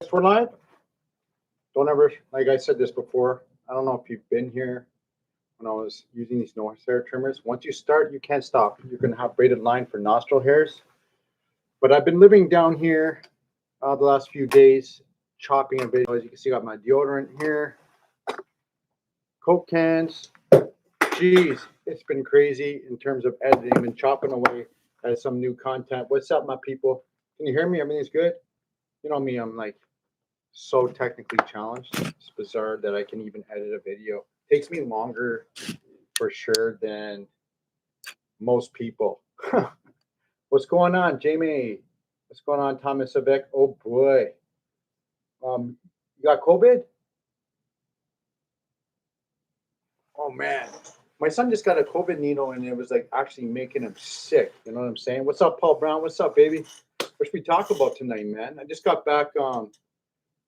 Yes, we're live. Don't ever, like I said this before, I don't know if you've been here when I was using these nose hair trimmers. Once you start, you can't stop. You're going to have braided line for nostril hairs. But I've been living down here the last few days, chopping a bit. As you can see, I got my deodorant here, Coke cans. Jeez, it's been crazy in terms of editing. I've been chopping away at some new content. What's up, my people? Can you hear me? Everything's good? You know me, I'm like so technically challenged. It's bizarre that I can even edit a video. It takes me longer for sure than most people. What's going on, Jamie? What's going on, Thomas Avec? Oh boy. You got COVID? Oh man. My son just got a COVID needle and it was like actually making him sick. You know what I'm saying? What's up, Paul Brown? What's up, baby? What should we talk about tonight, man? I just got back.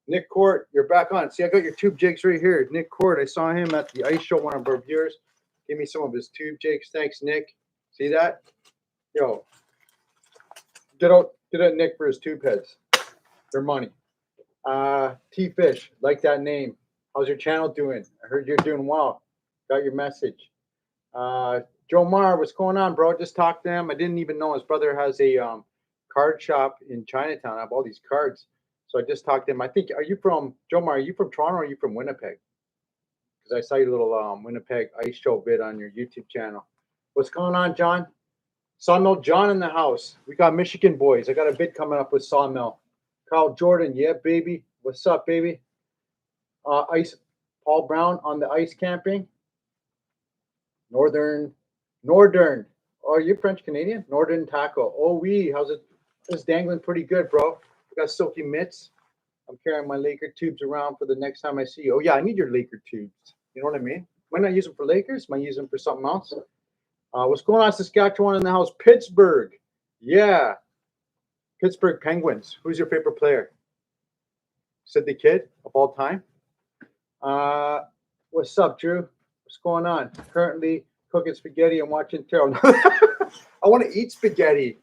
Nick Court, you're back on. See, I got your tube jigs right here. Nick Court, I saw him at the ice show. One of our viewers gave me some of his tube jigs. Thanks, Nick. See that? Yo, get out Nick for his tube heads. They're money. T Fish, like that name. How's your channel doing? I heard you're doing well. Got your message. Joe Mar, what's going on, bro? Just talked to him. I didn't even know his brother has a card shop in Chinatown. I have all these cards. So I just talked to him. I think, are you from, Joe Mar, are you from Toronto or are you from Winnipeg? Because I saw your little Winnipeg ice show vid on your YouTube channel. What's going on, John? Sawmill John in the house. We got Michigan boys. I got a vid coming up with Sawmill. Kyle Jordan, yeah, baby. What's up, baby? Ice, Paul Brown on the ice camping. Northern. Oh, are you French Canadian? Northern Taco. Oh, how's it? It's dangling pretty good, bro. I got silky mitts. I'm carrying my Laker tubes around for the next time I see you. Oh, yeah, I need your Laker tubes. You know what I mean? Might not use them for Lakers. Might use them for something else. What's going on, Saskatchewan in the house? Pittsburgh. Yeah. Pittsburgh Penguins. Who's your favorite player? Said the kid of all time. What's up, Drew? What's going on? Currently cooking spaghetti and watching tarot. I want to eat spaghetti.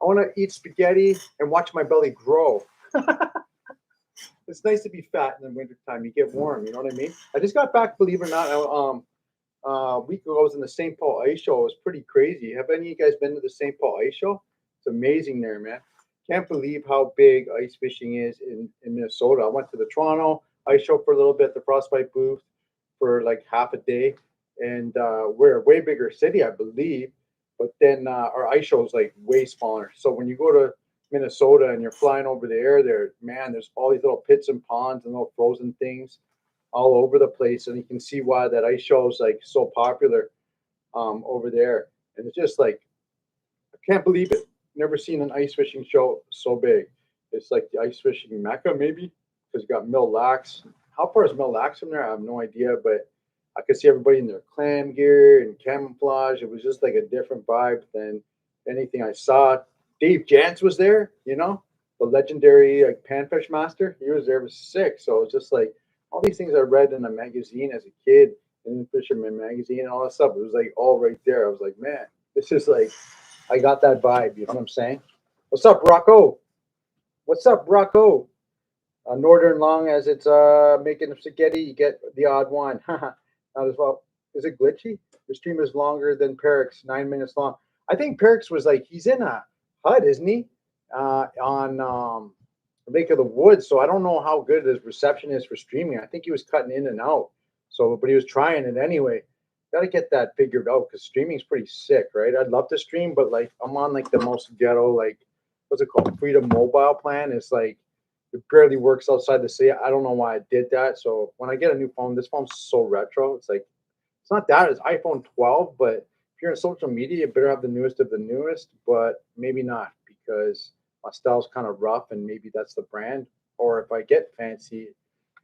I want to eat spaghetti and watch my belly grow. It's nice to be fat in the wintertime. You get warm, you know what I mean? I just got back, believe it or not, a week ago I was in the St. Paul Ice Show. It was pretty crazy. Have any of you guys been to the St. Paul Ice Show? It's amazing there, man. Can't believe how big ice fishing is in Minnesota. I went to the Toronto Ice Show for a little bit, the Frostbite booth for like half a day. And we're a way bigger city, I believe. But then our ice show is like way smaller. So when you go to Minnesota and you're flying over the air there, man, there's all these little pits and ponds and little frozen things all over the place. And you can see why that ice show is like so popular over there. And it's just like, I can't believe it. Never seen an ice fishing show so big. It's like the ice fishing mecca, maybe, because you got Mille Lacs. How far is Mille Lacs from there? I have no idea, but I could see everybody in their clam gear and camouflage. It was just like a different vibe than anything I saw. Dave Jantz was there, you know, the legendary like panfish master. He was there. It was sick. So it was just like all these things I read in a magazine as a kid, in Fisherman magazine and all that stuff. It was like all right there. I was like, man, this is like, I got that vibe. You know what I'm saying? What's up, Rocco? What's up, Rocco? Northern long as it's making spaghetti, you get the odd one. Not as well. Is it glitchy? The stream is longer than Perik's, 9 minutes long. I think Perik's was like, he's in a hut, isn't he? On Lake of the Woods. So I don't know how good his reception is for streaming. I think he was cutting in and out. So, but he was trying it anyway. Got to get that figured out because streaming's pretty sick, right? I'd love to stream, but like I'm on like the most ghetto, like what's it called? Freedom Mobile plan. It's like it barely works outside the city. I don't know why I did that. So when I get a new phone, this phone's so retro. It's like it's not that. It's iPhone 12, but if you're in social media, you better have the newest of the newest. But maybe not because my style's kind of rough, and maybe that's the brand. Or if I get fancy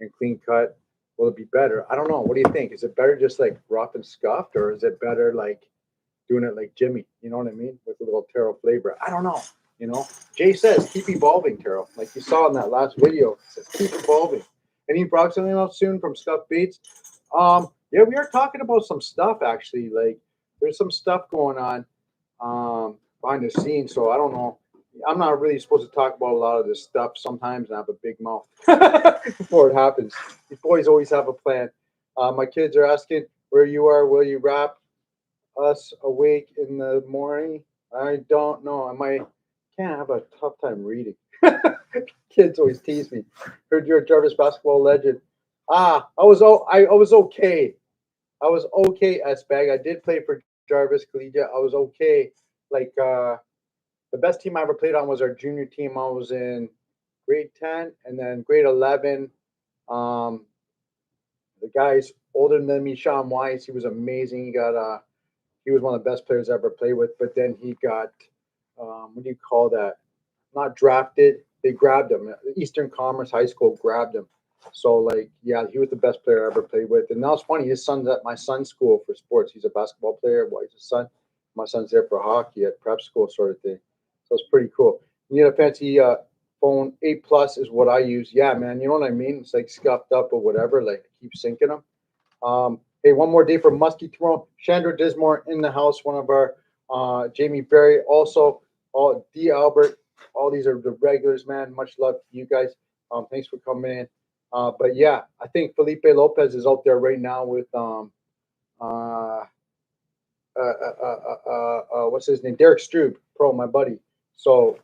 and clean cut, will it be better? I don't know. What do you think? Is it better just like rough and scuffed, or is it better like doing it like Jimmy? You know what I mean? With a little taro flavor. I don't know. You know, Jay says keep evolving, Taro. Like you saw in that last video, it says keep evolving. And he brought something else soon from Scuff Beats. Yeah, we are talking about some stuff actually. Like there's some stuff going on behind the scenes. So I don't know. I'm not really supposed to talk about a lot of this stuff sometimes, and I have a big mouth before it happens. These boys always have a plan. My kids are asking where you are. Will you wrap us awake in the morning? I don't know. I might can't have a tough time reading. Kids always tease me. Heard you're a Jarvis basketball legend. I was okay. I was okay at Spag. I did play for Jarvis Collegiate. I was okay. Like the best team I ever played on was our junior team. I was in grade 10 and then grade 11. Um, the guy's older than me, Sean Weiss. He was amazing. He was one of the best players I ever played with. But then he got what do you call that? Not drafted. They grabbed him. Eastern Commerce High School grabbed him. So like, yeah, he was the best player I ever played with. And that was funny. His son's at my son's school for sports. He's a basketball player. Well, he's a son. My son's there for hockey at prep school, sort of thing. So it's pretty cool. You need a fancy phone. 8 Plus is what I use. Yeah, man. You know what I mean? It's like scuffed up or whatever. Like keep sinking them. Hey, one more day for Muskie tomorrow. Chandra Dismore in the house. One of our Jamie Berry also. All D Albert. All these are the regulars, man. Much love to you guys. Thanks for coming in. But yeah, I think Felipe Lopez is out there right now with uh, what's his name? Derek Strube, pro, my buddy. So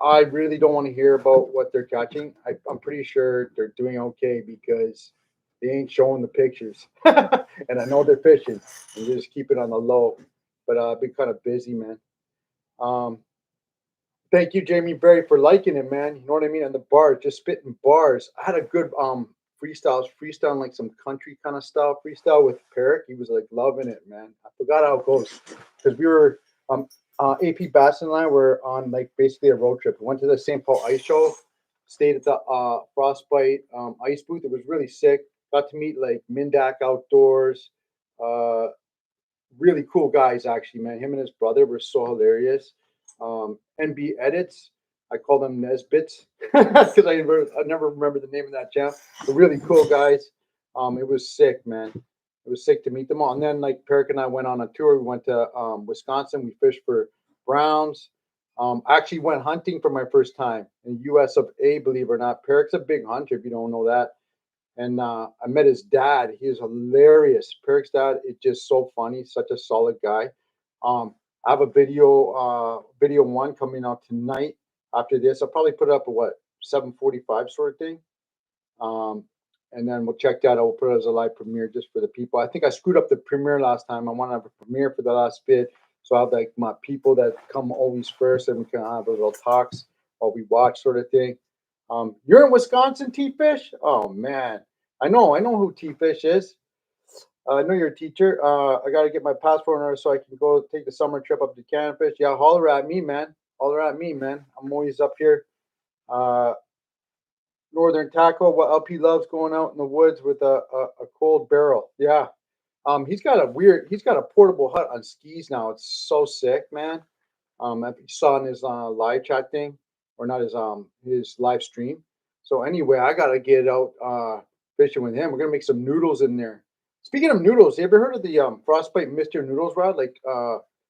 I really don't want to hear about what they're catching. I'm pretty sure they're doing okay because they ain't showing the pictures, and I know they're fishing and they just keep it on the low. But I've been kind of busy, man. Um, Thank you, Jamie Berry, for liking it, man. You know what I mean? And the bars, just spitting bars. I had a good freestyles, freestyling like some country kind of style freestyle with Perrick. He was like loving it, man. I forgot how it goes because we were AP Bassin and I were on like basically a road trip. We went to the St. Paul Ice Show, stayed at the Frostbite ice booth. It was really sick. Got to meet like Mindak Outdoors. Uh, really cool guys, actually, man. Him and his brother were so hilarious. NB Edits, I call them Nesbits because I never remember the name of that channel. They're really cool guys. It was sick, man. It was sick to meet them all. And then like Peric and I went on a tour. We went to Wisconsin. We fished for browns. I actually went hunting for my first time in US of A, believe it or not. Peric's a big hunter if you don't know that. And I met his dad. He is hilarious. Peric's dad is just so funny, such a solid guy. I have a video one coming out tonight. After this, I'll probably put it up at what 7:45 sort of thing. Um, and then we'll check that out. We'll put it as a live premiere just for the people. I think I screwed up the premiere last time. I want to have a premiere for the last bit, so I have like my people that come always first, and we can have a little talks while we watch, sort of thing. You're in Wisconsin, T Fish? Oh man, I know who T Fish is. I know you're a teacher. I got to get my passport in order so I can go take the summer trip up to Canada Fish. Yeah, holler at me, man. Holler at me, man. I'm always up here. Uh, Northern Tackle, what LP loves going out in the woods with a cold barrel. Yeah. He's got a portable hut on skis now. It's so sick, man. I saw in his live chat thing, or not his live stream. So anyway, I gotta get out fishing with him. We're gonna make some noodles in there. Speaking of noodles, you ever heard of the Frostbite Mr. Noodles rod? Like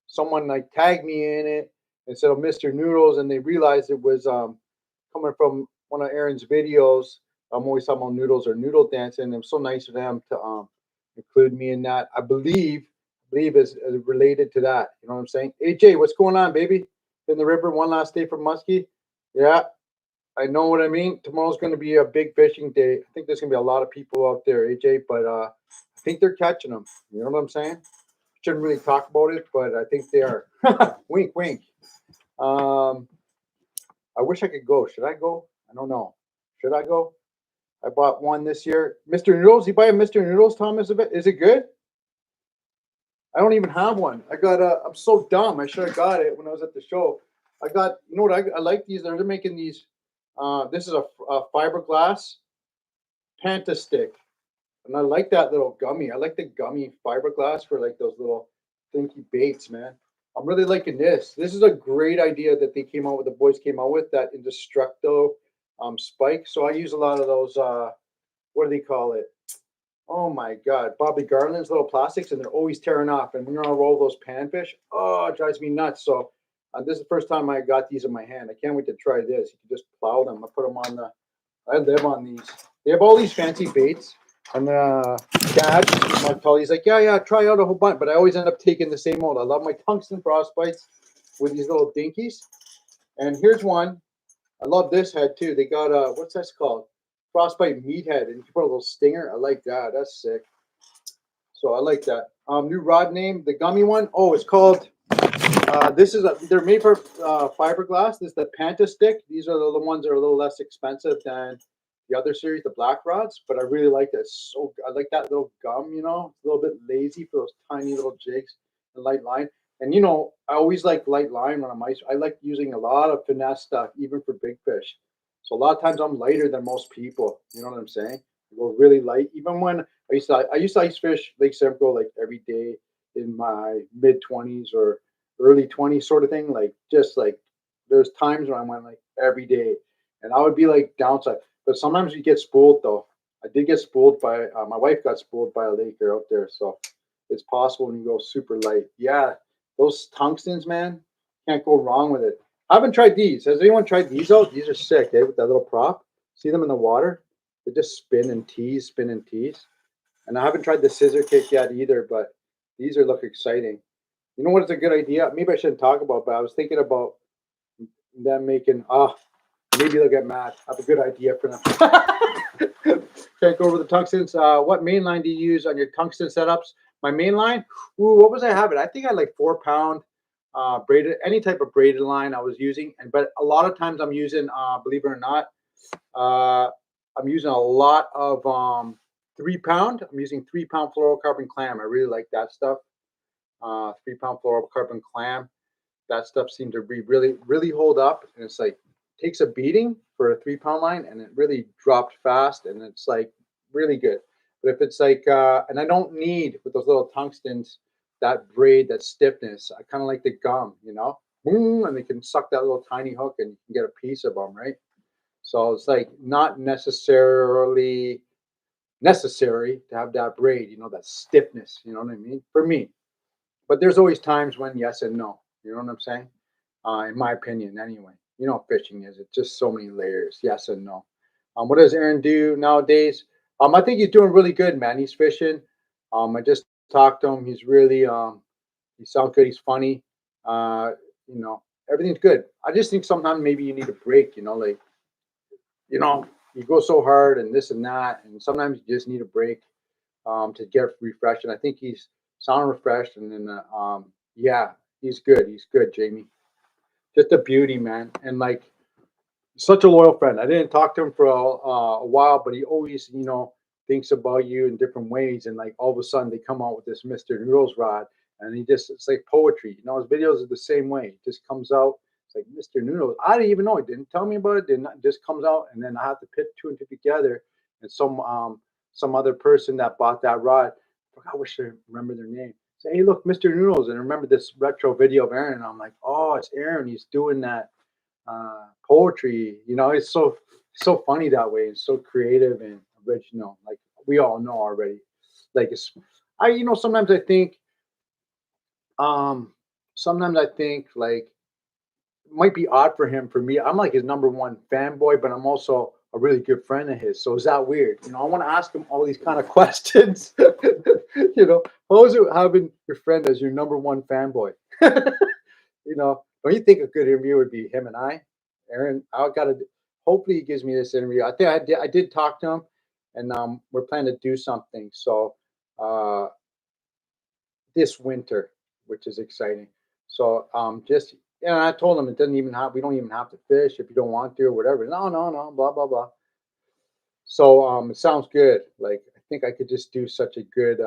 someone like tagged me in it and said, "Oh, Mr. Noodles," and they realized it was coming from one of Aaron's videos. I'm always talking about noodles or noodle dancing. It was so nice of them to include me in that. I believe is related to that. You know what I'm saying? AJ, what's going on, baby? In the river, one last day for muskie. Yeah, I know what I mean. Tomorrow's going to be a big fishing day. I think there's going to be a lot of people out there, AJ, but I think they're catching them. You know what I'm saying? Shouldn't really talk about it, but I think they are. Wink, wink. Um, I wish I could go. Should I go? I don't know. Should I go? I bought one this year. Mr. Noodles. You buy a Mr. Noodles, Thomas? Is it good? I don't even have one. I got I'm so dumb. I should have got it when I was at the show. I got, you know what? I like these. They're making these. This is a fiberglass Panta stick. And I like that little gummy. I like the gummy fiberglass for like those little thinky baits, man. I'm really liking this. This is a great idea that they came out with, the boys came out with, that Indestructo spike. So I use a lot of those, what do they call it? Oh my God, Bobby Garland's little plastics, and they're always tearing off. And when you're on a roll, those panfish, oh, it drives me nuts. So This is the first time I got these in my hand. I can't wait to try this. You can just plow them. I put them on the. I live on these. They have all these fancy baits. And dad, my tell he's like, yeah, try out a whole bunch. But I always end up taking the same old. I love my tungsten frostbites with these little dinkies. And here's one. I love this head too. They got what's this called? Frostbite meathead, and you can put a little stinger. I like that. That's sick. So I like that. New rod name, the gummy one. Oh, it's called. This is they're made for fiberglass. This is the Panta stick. These are the ones that are a little less expensive than the other series, the black rods. But I really like this. So I like that little gum. You know, it's a little bit lazy for those tiny little jigs and light line. And you know, I always like light line when I'm ice. I like using a lot of finesse stuff, even for big fish. So a lot of times I'm lighter than most people. You know what I'm saying? I go really light. Even when I used to ice fish Lake Simcoe like every day in my mid 20s or early 20s sort of thing. Like just like there's times when I went like every day, and I would be like downside. But sometimes you get spooled though. I did get spooled by my wife got spooled by a laker out there, so it's possible when you go super light. Yeah, those tungstens, man, can't go wrong with it. I haven't tried these. Has anyone tried these out? These are sick, eh? With that little prop. See them in the water? They just spin and tease. And I haven't tried the scissor kick yet either, but these are look exciting. You know what is a good idea? Maybe I shouldn't talk about, but I was thinking about them making. Maybe they'll get mad. I have a good idea for them. Can't go over the tungstens. What main line do you use on your tungsten setups? My main line. Ooh, what was I having? I think I had like 4 pound braided, any type of braided line I was using, and but a lot of times I'm using, believe it or not, uh, I'm using a lot of 3 pound. I'm using 3 pound fluorocarbon clam. I really like that stuff. 3 pound fluorocarbon clam. That stuff seemed to be really hold up, and it's like takes a beating for a 3 pound line, and it really dropped fast, and it's like really good. But if it's like, and I don't need with those little tungstens that braid, that stiffness. I kind of like the gum, you know, boom, and they can suck that little tiny hook, and you can get a piece of them, right? So it's like not necessarily necessary to have that braid, you know, that stiffness. You know what I mean? For me, but there's always times when yes and no. You know what I'm saying? In my opinion, anyway. You know, fishing is it's just so many layers. Yes and no. What does Aaron do nowadays? I think he's doing really good, man. He's fishing. I just talked to him. He's really he sounds good. He's funny. Uh, you know, everything's good. I just think sometimes maybe you need a break. You know, like you know, you go so hard and this and that, and sometimes you just need a break to get refreshed. And I think he's sound refreshed, and then yeah, he's good. He's good, Jamie. Just a beauty, man, and like such a loyal friend. I didn't talk to him for a while, but he always, you know, thinks about you in different ways. And like all of a sudden, they come out with this Mister Noodles rod, and he just it's like poetry. You know, his videos are the same way. It just comes out. It's like Mister Noodles. I didn't even know. He didn't tell me about it. Didn't it just comes out, and then I have to put two and two together. And some other person that bought that rod, I forgot what I remember their name. Say, hey, look, Mister Noodles, and I remember this retro video of Aaron. And I'm like, oh, it's Aaron. He's doing that poetry. You know, it's so funny that way. It's so creative and original. Like we all know already. Like it's, I you know um sometimes I think like it might be odd for him. For me, I'm like his number one fanboy, but I'm also a really good friend of his. So is that weird? You know, I want to ask him all these kind of questions. You know, how is it having your friend as your number one fanboy? You know, don't you think a good interview would be him and I? Aaron, I gotta. Hopefully, he gives me this interview. I think I did talk to him, and we're planning to do something. So uh, this winter, which is exciting. So just yeah, I told him it doesn't even have. We don't even have to fish if you don't want to or whatever. No, no, no. Blah blah blah. So it sounds good. Like I think I could just do such a good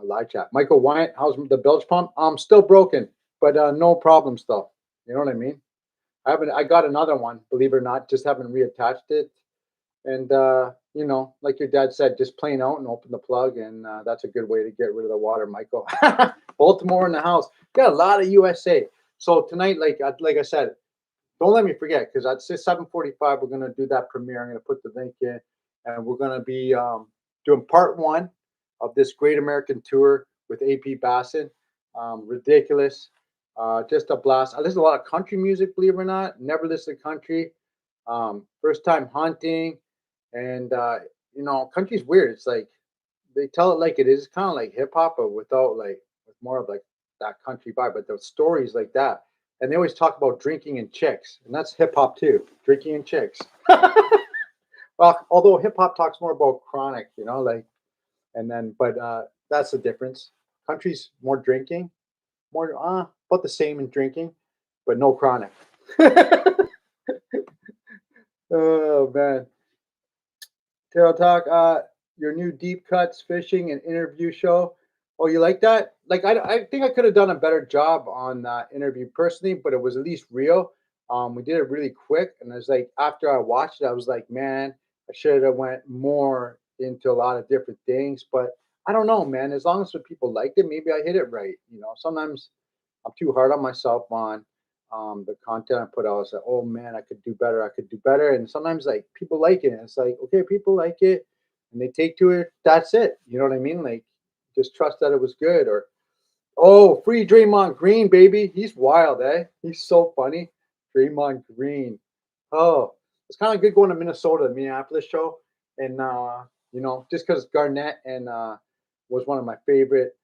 live chat. Michael Wyatt, how's the bilge pump? Still broken, but no problems though. You know what I mean? I haven't. I got another one. Believe it or not, just haven't reattached it. And you know, like your dad said, just plain out and open the plug, and that's a good way to get rid of the water, Michael. Baltimore in the house. Got a lot of USA. So tonight, like I said, don't let me forget because at 7:45 we're gonna do that premiere. I'm gonna put the link in, and we're gonna be doing part one of this Great American Tour with AP Bassin. Ridiculous. Just a blast. I listen to a lot of country music, believe it or not. Never listened to country. First time hunting, and country's weird. It's like they tell it like it is, kind of like hip hop, but without like with more of like that country vibe. But the stories like that, and they always talk about drinking and chicks, and that's hip hop too. Drinking and chicks. Well, although hip hop talks more about chronic, like, and then but that's the difference. Country's more drinking, more about the same in drinking, but no chronic. Oh man, Tail Talk. Your new deep cuts fishing and interview show. Oh, you like that? Like, I think I could have done a better job on that interview personally, but it was at least real. We did it really quick, and it was like after I watched it, I was like, man, I should have went more into a lot of different things. But I don't know, man. As long as the people liked it, maybe I hit it right. Sometimes I'm too hard on myself on the content I put out. It's like, oh man, I could do better. I could do better. And sometimes like people like it. And it's like, okay, people like it and they take to it. That's it. You know what I mean? Like just trust that it was good. Or oh, free Draymond Green, baby. He's wild, eh? He's so funny. Draymond Green. Oh, it's kind of good going to Minnesota, the Minneapolis show. And just because Garnett and was one of my favorite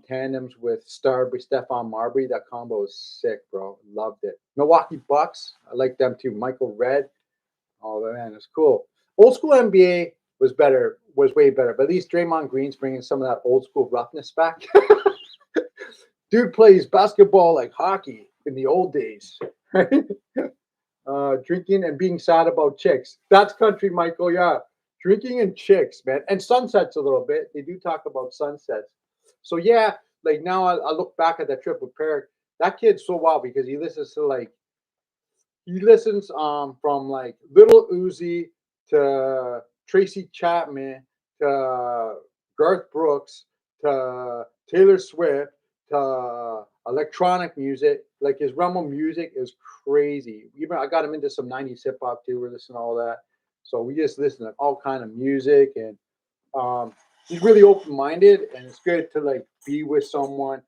tandems with Starbury, Stephon Marbury. That combo is sick, bro. Loved it. Milwaukee Bucks. I like them too. Michael Redd. Oh man, it's cool. Old school NBA was better, was way better. But at least Draymond Green's bringing some of that old school roughness back. Dude plays basketball like hockey in the old days. Right? Drinking and being sad about chicks. That's country, Michael. Yeah. Drinking and chicks, man. And sunsets a little bit. They do talk about sunsets. So, yeah, like now I look back at that trip with Perrick. That kid's so wild because he listens from like Little Uzi to Tracy Chapman to Garth Brooks to Taylor Swift to electronic music. Like his realm of music is crazy. Even I got him into some 90s hip hop too. We're listening to all that. So we just listen to all kind of music and he's really open minded and it's good to like be with someone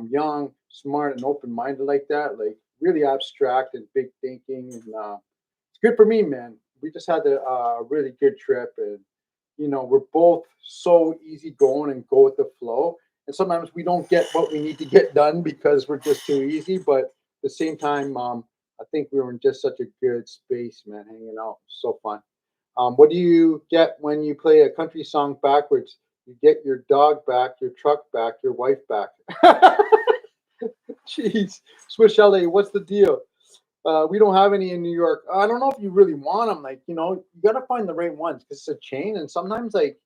young, smart, and open minded like that. Like really abstract and big thinking, and it's good for me, man. We just had a really good trip, and we're both so easy going and go with the flow. And sometimes we don't get what we need to get done because we're just too easy. But at the same time, I think we were in just such a good space, man, hanging out. So fun. What do you get when you play a country song backwards? You get your dog back, your truck back, your wife back. Jeez, Swiss Chalet, what's the deal? We don't have any in New York. I don't know if you really want them. Like, you got to find the right ones because it's a chain. And sometimes, like,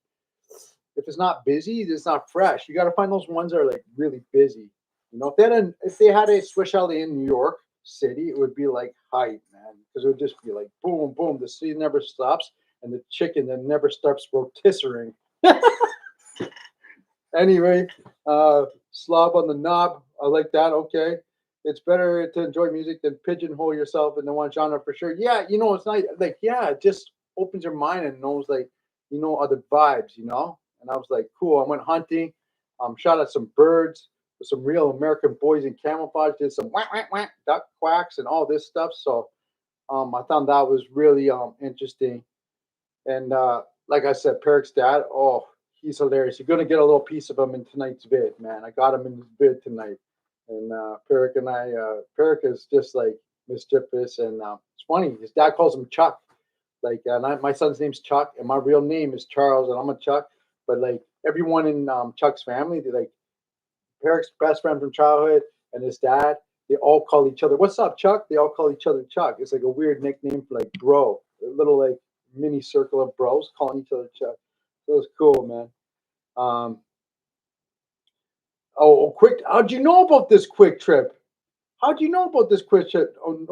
if it's not busy, it's not fresh. You got to find those ones that are like really busy. If they had a Swiss Chalet in New York City, it would be like hype, man, because it would just be like boom, boom. The city never stops, and the chicken then never stops rotisserie. Anyway, slob on the knob. I like that. Okay. It's better to enjoy music than pigeonhole yourself into one genre for sure. Yeah, it's not like, yeah, it just opens your mind and knows like, other vibes, And I was like, cool. I went hunting, shot at some birds with some real American boys in camouflage, did some whack, whack, whack, duck quacks and all this stuff. So I found that was really interesting. And like I said, Perrick's dad, oh, he's hilarious. You're gonna get a little piece of him in tonight's vid, man. I got him in his vid tonight. And Perrick is just like mischievous, and it's funny. His dad calls him Chuck. Like, my son's name's Chuck, and my real name is Charles, and I'm a Chuck. But like everyone in Chuck's family, they like Perrick's best friend from childhood and his dad. They all call each other, "What's up, Chuck?" They all call each other Chuck. It's like a weird nickname for like bro, a little like mini circle of bros calling each other Chuck. So it was cool, man. Quick! How'd you know about this quick trip? How'd you know about this quick trip? We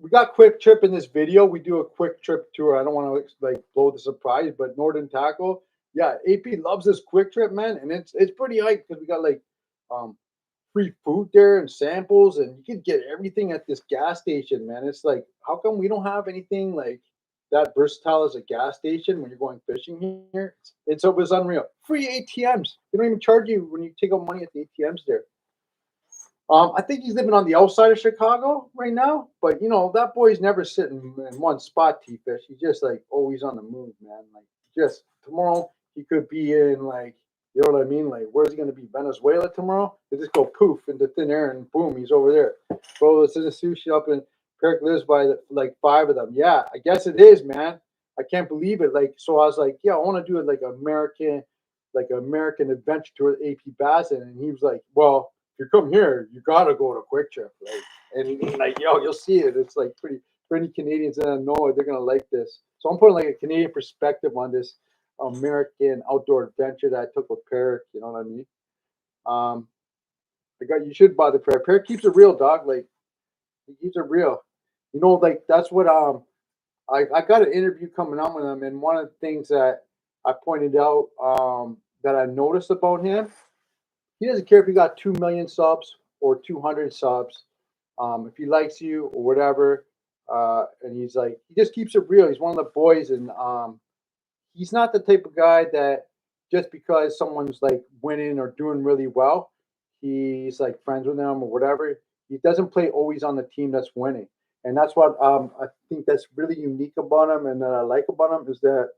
got quick trip in this video. We do a quick trip tour. I don't want to like blow the surprise, but Northern Tackle, yeah, AP loves this quick trip, man, and it's pretty hype because we got like free food there and samples, and you could get everything at this gas station, man. It's like, how come we don't have anything like that versatile as a gas station when you're going fishing here? It was unreal. Free ATMs. They don't even charge you when you take out money at the ATMs there. I think he's living on the outside of Chicago right now, but you know that boy's never sitting in one spot. T-Fish, he's just like always on the move, man. Like just tomorrow he could be in like you know what I mean. Like where's he gonna be? Venezuela tomorrow? They just go poof into thin air and boom, he's over there. Bro, this is a sushi up in Kirk lives by like five of them. Yeah, I guess it is, man. I can't believe it. Like so, I was like, yeah, I want to do it like American adventure tour with AP Bassin, and he was like, well if you come here, you gotta go to Quick Trip. Like, and like, yo, you'll see it. It's like pretty for any Canadians that know it, they're gonna like this. So I'm putting like a Canadian perspective on this American outdoor adventure that I took with Parrot. You know what I mean? Um, I got you should buy the Parrot. Parrot keeps it real, dog. Like he keeps it real. You know, like that's what I got an interview coming on with him, and one of the things that I pointed out that I noticed about him he doesn't care if you got 2 million subs or 200 subs. If he likes you or whatever, and he's like, he just keeps it real. He's one of the boys, and he's not the type of guy that just because someone's like winning or doing really well, he's like friends with them or whatever. He doesn't play always on the team that's winning, and that's what I think that's really unique about him, and that I like about him is that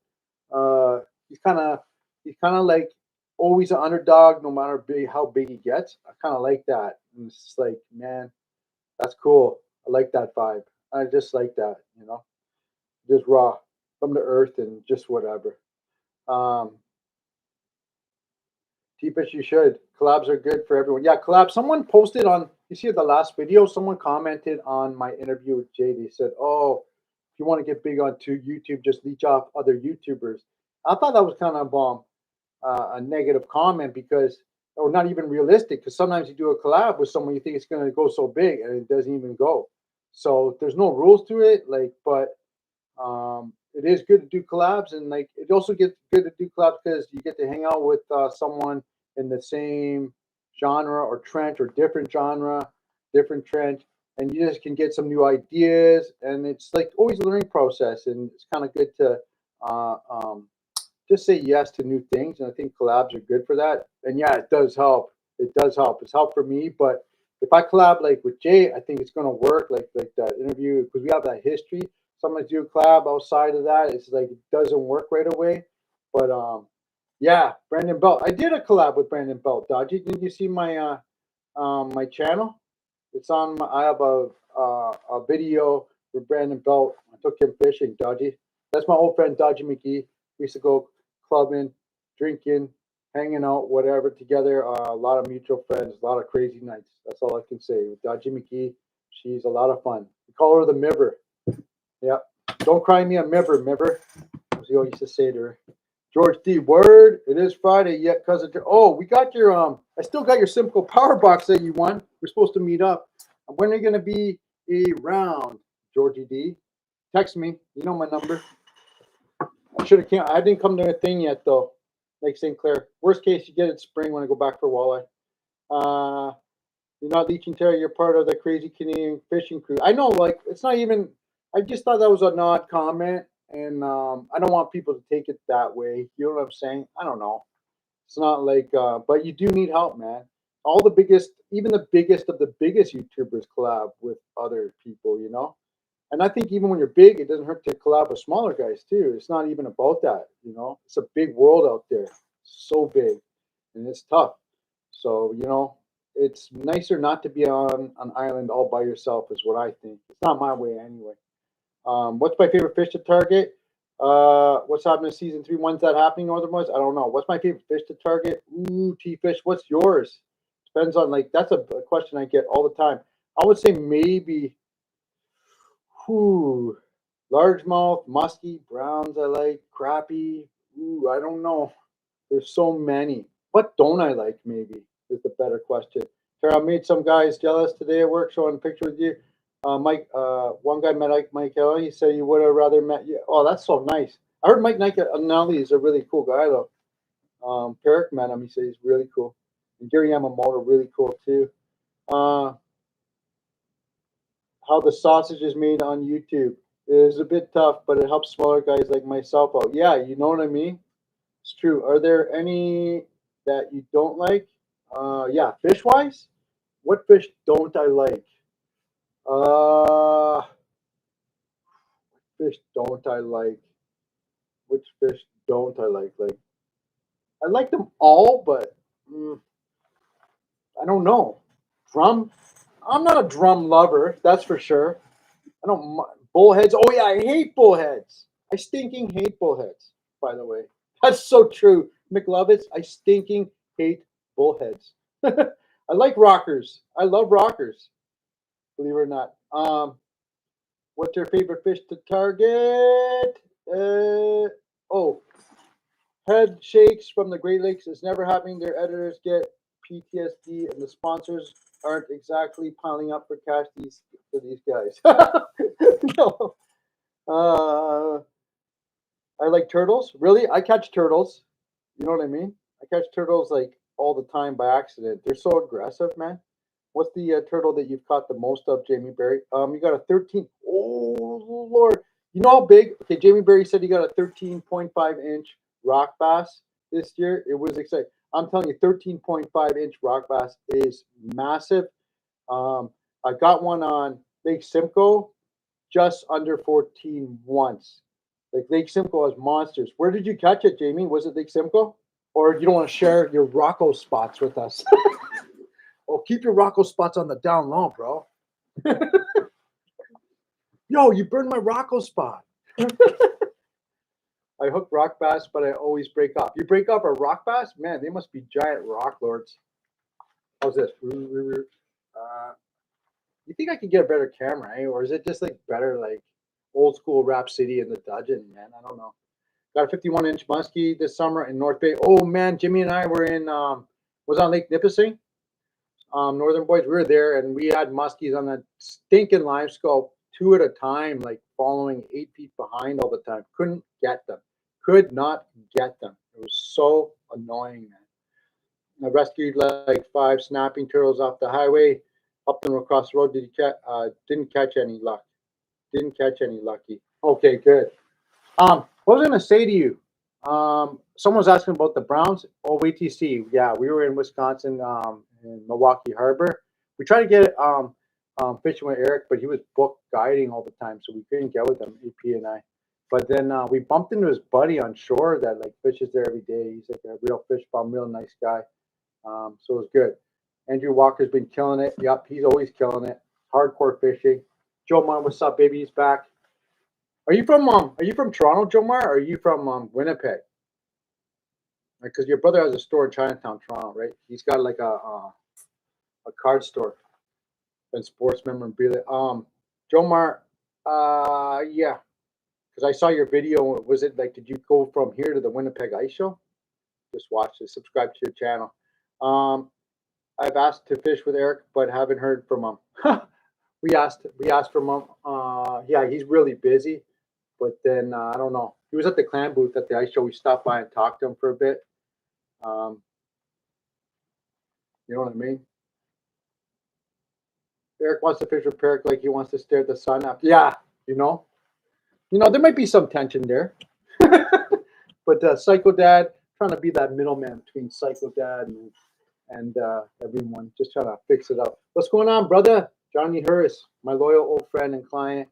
uh, he's kind of he's kind of like always an underdog, no matter how big he gets. I kind of like that. And it's just like, man, that's cool. I like that vibe. I just like that, you know, just raw from the earth and just whatever. Um, T-Fish, you should. Collabs are good for everyone. Yeah, collabs. Someone posted on, you see the last video, someone commented on my interview with Jay. They said, oh, if you want to get big on YouTube, just leech off other YouTubers. I thought that was kind of a negative comment because, or not even realistic, because sometimes you do a collab with someone you think it's going to go so big and it doesn't even go. So there's no rules to it, like, but it is good to do collabs, and like it also gets good to do collabs because you get to hang out with someone in the same genre or trench or different genre, different trench, and you just can get some new ideas, and it's like always a learning process, and it's kind of good to uh, um, just say yes to new things. And I think collabs are good for that. And yeah, it does help. It does help. It's helped for me. But if I collab like with Jay, I think it's gonna work. Like that interview because we have that history. Sometimes do a collab outside of that, it's like it doesn't work right away. But yeah, Brandon Belt. I did a collab with Brandon Belt. Dodgy, didn't you see my channel? It's on. I have a video with Brandon Belt. I took him fishing. Dodgy. That's my old friend Dodgy McGee. We used to go clubbing, drinking, hanging out, whatever, together. A lot of mutual friends, a lot of crazy nights. That's all I can say. With Dodgy McGee, she's a lot of fun. We call her the Miver. Yeah. Don't cry me a Miver, Miver. As we always used to say to her. George D. Word. It is Friday yet, cousin. Oh, we got your I still got your Simcoe Power Box that you won. We're supposed to meet up. When are you gonna be around, Georgie D? Text me. You know my number. I should have came. I didn't come to a thing yet though. Lake St. Clair. Worst case, you get it spring when I go back for walleye. You're not leeching terror. You're part of the crazy Canadian fishing crew. I know, like it's not even. I just thought that was an odd comment, and I don't want people to take it that way. You know what I'm saying? I don't know. It's not like, but you do need help, man. All the biggest, even the biggest of the biggest YouTubers collab with other people, you know. And I think even when you're big, it doesn't hurt to collab with smaller guys too. It's not even about that, you know. It's a big world out there, so big, and it's tough. So you know, it's nicer not to be on an island all by yourself, is what I think. It's not my way anyway. What's my favorite fish to target? What's happening in season 3? When's that happening, Northern Boys? I don't know. What's my favorite fish to target? Ooh, T-fish. What's yours? Depends on like that's a question I get all the time. I would say maybe Ooh, largemouth, musky, browns I like, crappie. Ooh, I don't know. There's so many. What don't I like, maybe, is the better question. Tara, I made some guys jealous today at work showing a picture with you. Mike, one guy met Mike Kelly. He said he would have rather met you. Oh, that's so nice. I heard Mike Nally is a really cool guy, though. Peric met him. He said he's really cool. And Gary Yamamoto, really cool, too. Uh, how the sausage is made on YouTube is a bit tough, but it helps smaller guys like myself out. Yeah, you know what I mean? It's true. Are there any that you don't like? Yeah, fish wise? What fish don't I like? Uh, fish don't I like? Which fish don't I like? Like I like them all, but I don't know. Drum. I'm not a drum lover, that's for sure. I don't bullheads. Oh yeah, I hate bullheads. I stinking hate bullheads. By the way, that's so true, McLovitz. I stinking hate bullheads. I like rockers. I love rockers. Believe it or not. What's your favorite fish to target? Oh, head shakes from the Great Lakes is never happening. Their editors get PTSD, and the sponsors aren't exactly piling up for cash for these guys. No. Uh, I like turtles. Really, I catch turtles. You know what I mean? I catch turtles like all the time by accident. They're so aggressive, man. What's the turtle that you've caught the most of, Jamie Berry? You got a 13. Oh Lord, you know how big? Okay, Jamie Berry said he got a 13.5-inch rock bass this year. It was exciting. I'm telling you, 13.5-inch rock bass is massive. Um, I got one on Lake Simcoe, just under 14 once. Like Lake Simcoe has monsters. Where did you catch it, Jamie? Was it Lake Simcoe? Or you don't want to share your Rocco spots with us? Oh, keep your Rocco spots on the down low, bro. Yo, you burned my Rocco spot. I hook rock bass, but I always break up. You break up a rock bass? Man, they must be giant rock lords. How's this? You think I could get a better camera, eh? Or is it just like better, like old school Rap City in the Dudgeon, man? I don't know. Got a 51-inch muskie this summer in North Bay. Oh man, Jimmy and I were in was on Lake Nipissing. Northern Boys, we were there and we had muskies on that stinking live scope, two at a time, like following 8 feet behind all the time. Couldn't get them. Could not get them. It was so annoying, man. I rescued like 5 snapping turtles off the highway, up them across the road. Didn't catch any luck. Didn't catch any lucky. Okay, good. What was I gonna say to you? Someone was asking about the Browns. Oh, WTC. Yeah, we were in Wisconsin, in Milwaukee Harbor. We tried to get fishing with Eric, but he was booked guiding all the time, so we couldn't get with him, AP and I. But then we bumped into his buddy on shore that like fishes there every day. He's like a real fish bum, real nice guy. So it was good. Andrew Walker's been killing it. Yep, he's always killing it. Hardcore fishing. Joe Mon, what's up, baby? He's back. Are you from Toronto, Jomar, or are you from Winnipeg? Because your brother has a store in Chinatown, Toronto, right? He's got like a card store and sports memorabilia. Jomar, yeah, because I saw your video. Was it like, did you go from here to the Winnipeg Ice Show? Just watch it. Subscribe to your channel. I've asked to fish with Eric, but haven't heard from him. we asked from him. Yeah, he's really busy. But then I don't know. He was at the clan booth at the ice show. We stopped by and talked to him for a bit. You know what I mean? Eric wants to fish with Eric like he wants to stare at the sun up. Yeah, there might be some tension there. But Psycho Dad trying to be that middleman between Psycho Dad and everyone, just trying to fix it up. What's going on, brother? Johnny Harris, my loyal old friend and client.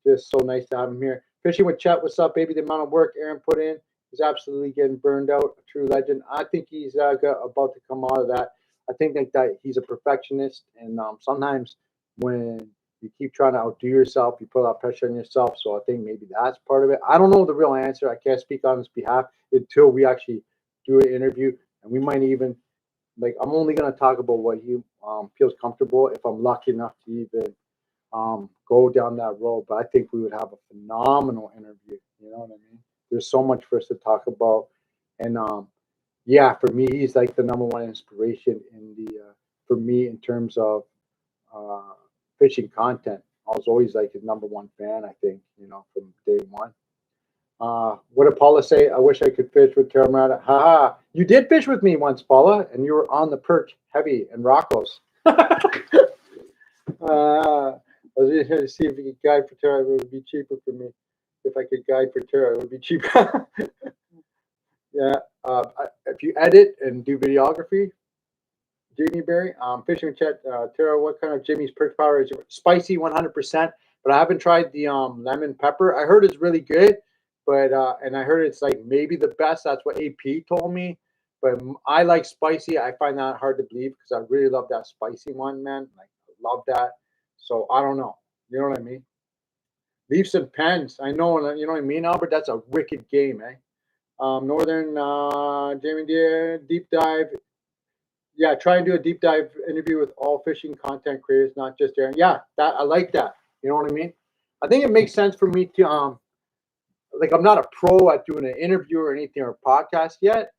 Just so nice to have him here. Fishing with Chet, what's up, baby? The amount of work Aaron put in is absolutely getting burned out. A true legend. I think he's about to come out of that. I think that he's a perfectionist, and sometimes when you keep trying to outdo yourself, you put a lot of pressure on yourself. So I think maybe that's part of it. I don't know the real answer. I can't speak on his behalf until we actually do an interview, and we might even I'm only going to talk about what he feels comfortable if I'm lucky enough to even go down that road. But I think we would have a phenomenal interview. You know what I mean? There's so much for us to talk about, and yeah, for me, he's like the number one inspiration for me in terms of fishing content. I was always like his number one fan. I think from day one. What did Paula say? I wish I could fish with Terramata. Haha! You did fish with me once, Paula, and you were on the perch, heavy and Rocco's. I was just here to see if you could guide for Terra. It would be cheaper for me. If I could guide for Terra, it would be cheaper. Yeah. If you edit and do videography, Jamie Berry. Fishing with Chet. Tara, what kind of Jimmy's perch powder is it? Spicy 100%, but I haven't tried the lemon pepper. I heard it's really good, but and I heard it's like maybe the best. That's what AP told me. But I like spicy. I find that hard to believe because I really love that spicy one, man. Like I love that. So I don't know. You know what I mean? Leafs and Pens. I know, you know what I mean, Albert. That's a wicked game, eh? Northern Jamie Deere deep dive. Yeah, try and do a deep dive interview with all fishing content creators, not just Aaron. Yeah, that I like that. You know what I mean? I think it makes sense for me to like I'm not a pro at doing an interview or anything or a podcast yet.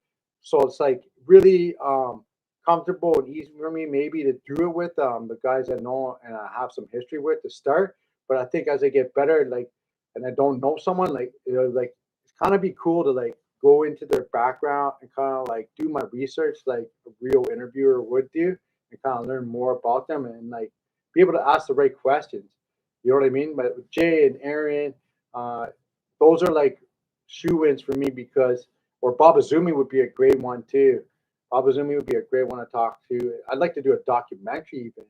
So it's like really comfortable and easy for me maybe to do it with the guys I know and I have some history with to start. But I think as I get better, like and I don't know someone, like like it's kind of be cool to like go into their background and kind of like do my research like a real interviewer would do and kind of learn more about them and like be able to ask the right questions. You know what I mean? But with Jay and Aaron, uh, those are like shoe-ins for me because or Bob Azumi would be a great one too. Bob Azumi would be a great one to talk to. I'd like to do a documentary even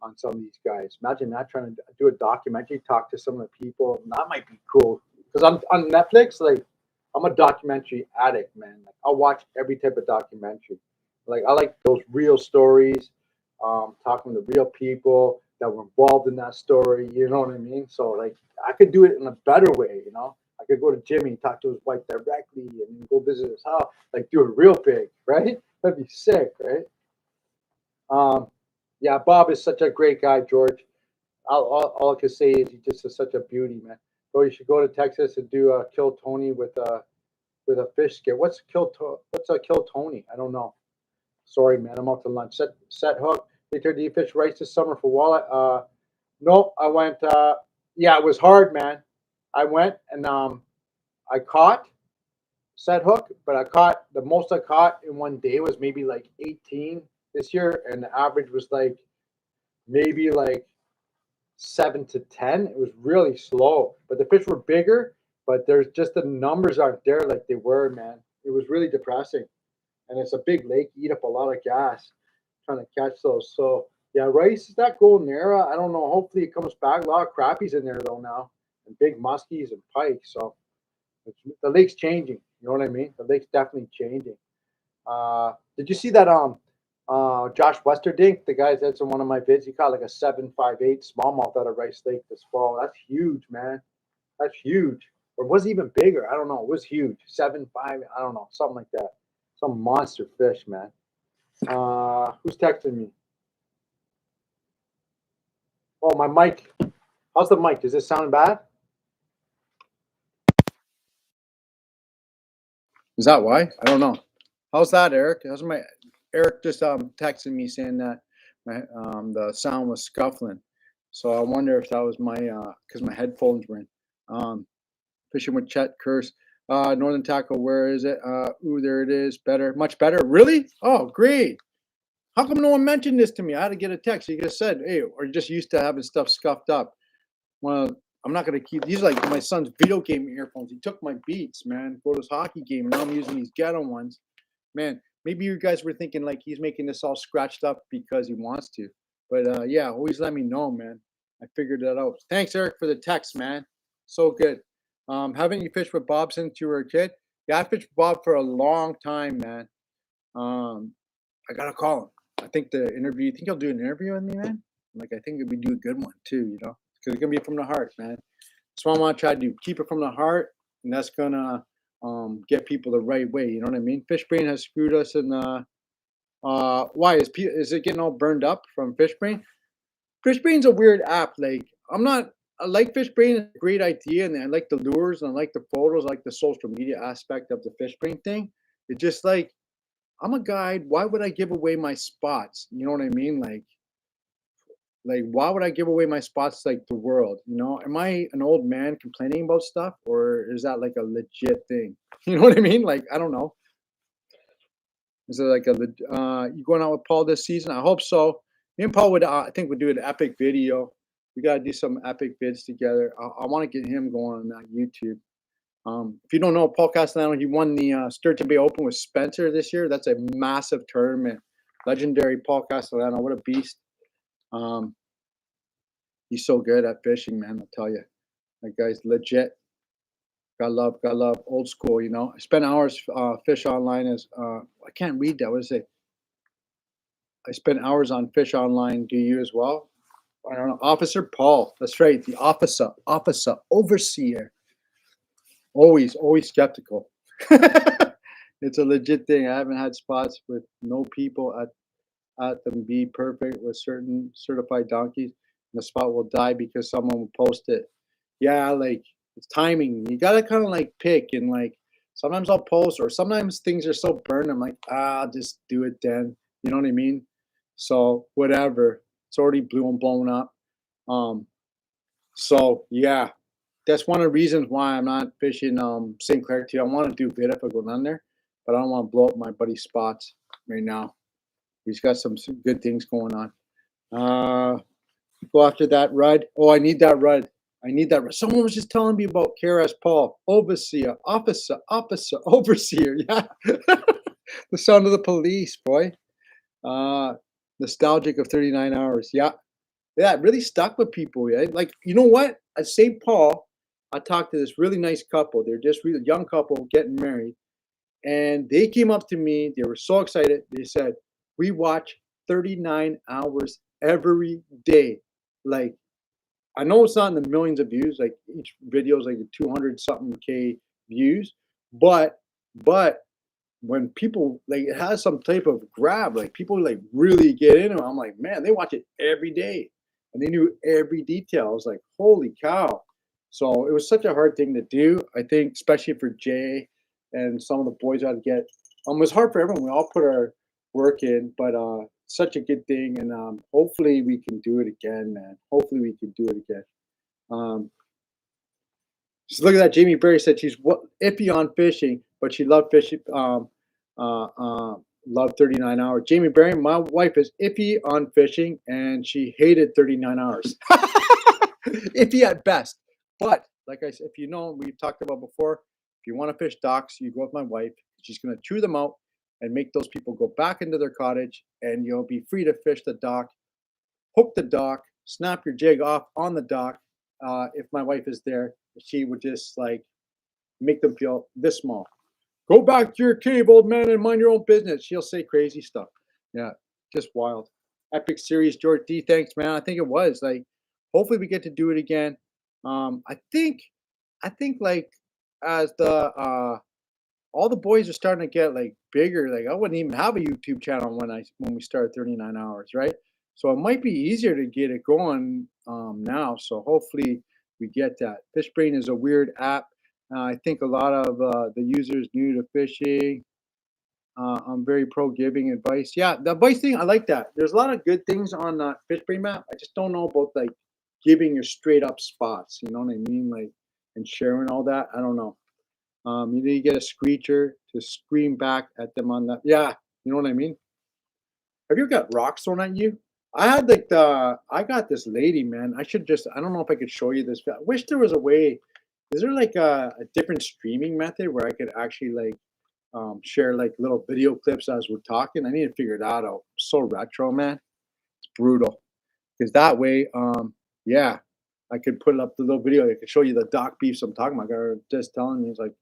on some of these guys. Imagine that trying to do a documentary, talk to some of the people. That might be cool because I'm on Netflix. Like I'm a documentary addict, man. Like I'll watch every type of documentary. Like I like those real stories, talking to real people that were involved in that story. You know what I mean? So like I could do it in a better way. You know, I could go to Jimmy, talk to his wife directly, and go visit his house. Like do it real big, right? That'd be sick, right? Um, yeah, Bob is such a great guy, George. All I can say is he just is such a beauty, man. Bro, you should go to Texas and do a kill Tony with a fish skit. What's a kill Tony? I don't know. Sorry, man. I'm out to lunch. Set hook. Victor, do you fish rice this summer for walleye? No, I went. Yeah, it was hard, man. I went and I caught set hook, but I caught the most I caught in one day was maybe like 18 this year, and the average was like maybe like 7 to 10. It was really slow, but the fish were bigger. But there's just the numbers aren't there like they were, man. It was really depressing, and it's a big lake, eat up a lot of gas trying to catch those. So yeah, rice is that golden era. I don't know. Hopefully it comes back. A lot of crappies in there though now, and big muskies and pike. So the lake's changing. You know what I mean? The lake's definitely changing. Did you see that Josh Westerdink, the guy that's in one of my vids, he caught like a 7.58 smallmouth out of Rice Lake this fall. That's huge, man. That's huge. Or was it even bigger? I don't know. It was huge. 7.5, I don't know, something like that. Some monster fish, man. Who's texting me? Oh, my mic. How's the mic? Does this sound bad? Is that why? I don't know. How's that, Eric? How's my Eric just texted me saying that my the sound was scuffling. So I wonder if that was my because my headphones were in. Um, Fishing with Chet Curse. Northern Tackle, where is it? Ooh, there it is. Better, much better. Really? Oh, great. How come no one mentioned this to me? I had to get a text. You just said, hey, or you're just used to having stuff scuffed up. Well, I'm not gonna keep these like my son's video game earphones. He took my Beats, man, go to his hockey game. Now I'm using these ghetto ones. Man, maybe you guys were thinking like he's making this all scratched up because he wants to. But yeah, always let me know, man. I figured that out. Thanks, Eric, for the text, man. So good. Haven't you fished with Bob since you were a kid? Yeah, I fished with Bob for a long time, man. Um, I gotta call him. I think the interview. You think he'll do an interview with me, man? Like I think we do a good one too. You know, because it's gonna be from the heart, man. That's what I want to try to do. Keep it from the heart, and that's gonna get people the right way. You know what I mean? Fishbrain has screwed us in the. Why is it getting all burned up from Fishbrain? Fishbrain's a weird app. Like I'm not. I like Fishbrain. It's a great idea, and I like the lures and I like the photos, I like the social media aspect of the Fishbrain thing. It's just like I'm a guide. Why would I give away my spots? You know what I mean? Like why would I give away my spots like the world? You know, am I an old man complaining about stuff, or is that like a legit thing? You know what I mean? Like I don't know. Is it like you going out with Paul this season? I hope so. Me and Paul would I think would do an epic video. We gotta do some epic vids together. I want to get him going on YouTube. If you don't know, Paul Castellano, he won the Sturgeon Bay Open with Spencer this year. That's a massive tournament. Legendary Paul Castellano. What a beast. He's so good at fishing, man. I'll tell you. That guy's legit. Got love, old school, you know. I spent hours fish online as I can't read that. What is it? I spent hours on fish online. Do you as well? I don't know. Officer Paul. That's right. The officer, overseer. Always skeptical. It's a legit thing. I haven't had spots with no people at them be perfect with certain certified donkeys. And the spot will die because someone will post it. Yeah, like it's timing. You gotta kind of like pick and like sometimes I'll post or sometimes things are so burned. I'm like, I'll just do it then. You know what I mean? So whatever. It's already blown up. Um, so yeah, that's one of the reasons why I'm not fishing St. Clair too. I want to do good if I go down there, but I don't want to blow up my buddy's spots right now. He's got some good things going on. Go after that rud. Oh, I need that rud. I need that rud. Someone was just telling me about KRS Paul. Overseer, officer, overseer. Yeah. The sound of the police, boy. Nostalgic of 39 hours. Yeah. Yeah, it really stuck with people. Yeah. Like, you know what? At St. Paul, I talked to this really nice couple. They're just really young couple getting married. And they came up to me. They were so excited. They said, we watch 39 hours every day. Like, I know it's not in the millions of views. Like each video is like 200 something K views. But when people like it has some type of grab, like people like really get into it. I'm like, man, they watch it every day. And they knew every detail. I was like, holy cow. So it was such a hard thing to do. I think, especially for Jay and some of the boys I'd get. It was hard for everyone. We all put our work in, but such a good thing. And hopefully we can do it again, man. Hopefully we can do it again. So look at that. Jamie Berry said she's iffy on fishing, but she loved fishing. Loved 39 hours. Jamie Berry, my wife is iffy on fishing, and she hated 39 hours. Iffy at best. But like I said, if you know, we've talked about before, if you want to fish docks, you go with my wife. She's going to chew them out and make those people go back into their cottage, and you'll be free to fish the dock, hook the dock, snap your jig off on the dock. If my wife is there, she would just like make them feel this small. Go back to your cave, old man, and mind your own business. She'll say crazy stuff. Yeah, just wild. Epic series, George D. Thanks, man. I think it was like. Hopefully, we get to do it again. I think like as the all the boys are starting to get like bigger. Like I wouldn't even have a YouTube channel when we start 39 hours, right? So it might be easier to get it going now. So hopefully we get that. Fishbrain is a weird app. I think a lot of the users new to fishing. I'm very pro giving advice. Yeah, the advice thing, I like that. There's a lot of good things on the Fishbrain map. I just don't know about like giving your straight up spots. You know what I mean? Like and sharing all that. I don't know. You need to get a screecher to scream back at them on that. Yeah, you know what I mean? Have you ever got rocks thrown at you? I had like I got this lady, man. I don't know if I could show you this. I wish there was a way. Is there like a different streaming method where I could actually like share like little video clips as we're talking? I need to figure that out. So retro, man. It's brutal. Because that way, yeah, I could put up the little video. I could show you the dock beefs I'm talking about. Or just telling me, he's like,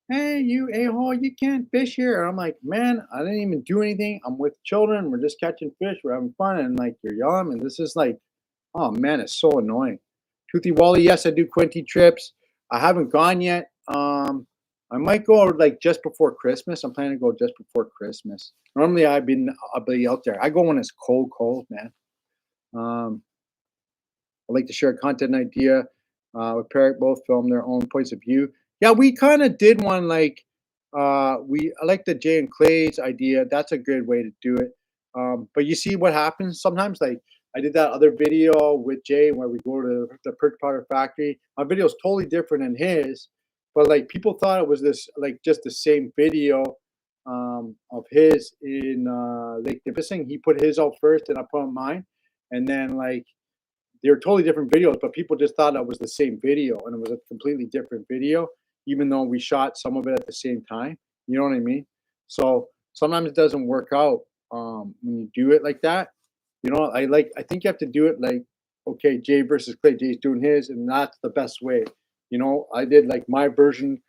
hey, you a-hole, you can't fish here. And I'm like, man, I didn't even do anything. I'm with children. We're just catching fish. We're having fun. And like, you're yelling. And this is like, oh man, it's so annoying. Toothy Wally, yes, I do Quinty trips. I haven't gone yet. I might go like just before Christmas. I'm planning to go just before Christmas. Normally I'll be out there. I go when it's cold, man. I like to share a content idea with Parrot, both film their own points of view. Yeah, we kind of did one like I like the Jay and Clay's idea. That's a good way to do it. But you see what happens sometimes. Like I did that other video with Jay where we go to the Perch Powder Factory. My video is totally different than his, but like people thought it was this like just the same video of his in Lake Nipissing. He put his out first, and I put on mine, and then like they were totally different videos, but people just thought it was the same video, and it was a completely different video, even though we shot some of it at the same time. You know what I mean? So sometimes it doesn't work out. when you do it like that. I think you have to do it like, okay, Jay versus Clay. Jay's doing his, and that's the best way. I did like my version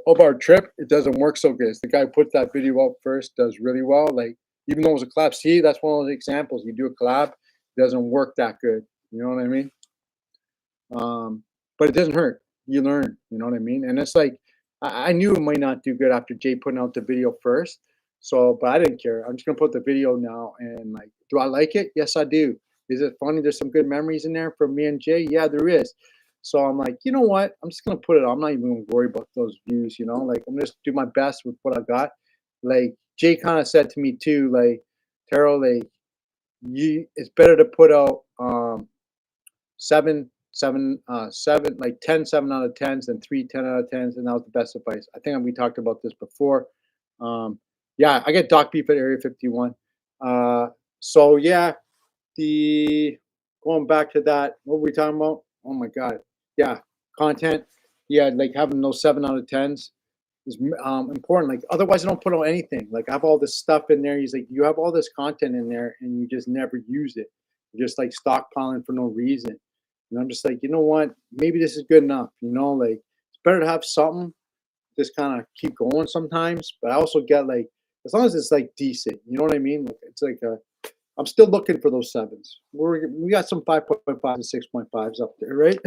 of our trip. It doesn't work so good. It's the guy who put that video up first does really well. Like, even though it was a collab, see, that's one of the examples. You do a collab, it doesn't work that good. You know what I mean? But it doesn't hurt. You learn. You know what I mean? And it's like I knew it might not do good after Jay putting out the video first. So, but I didn't care. I'm just gonna put the video now, and like, do I like it? Yes, I do. Is it funny? There's some good memories in there from me and Jay. Yeah, there is. So I'm like, you know what? I'm just gonna put it on. I'm not even gonna worry about those views. Like, I'm just do my best with what I got. Like Jay kind of said to me too, like, Terrell, like, it's better to put out seven, like 10 7 out of 10s than 3 10 out of 10s, and that was the best advice. I think we talked about this before. Yeah, I get Doc Beef at Area 51. So yeah, the going back to that, what were we talking about? Oh my god, yeah, content. Yeah, like having those 7 out of 10s is important. Like, otherwise, I don't put out anything. Like, I have all this stuff in there. He's like, you have all this content in there, and you just never use it. You're just like stockpiling for no reason. And I'm just like, you know what? Maybe this is good enough. Like, it's better to have something, just kind of keep going sometimes. But I also get like, as long as it's like decent, you know what I mean? Like, it's like I'm still looking for those sevens. We got some 5.5 and 6.5s up there, right?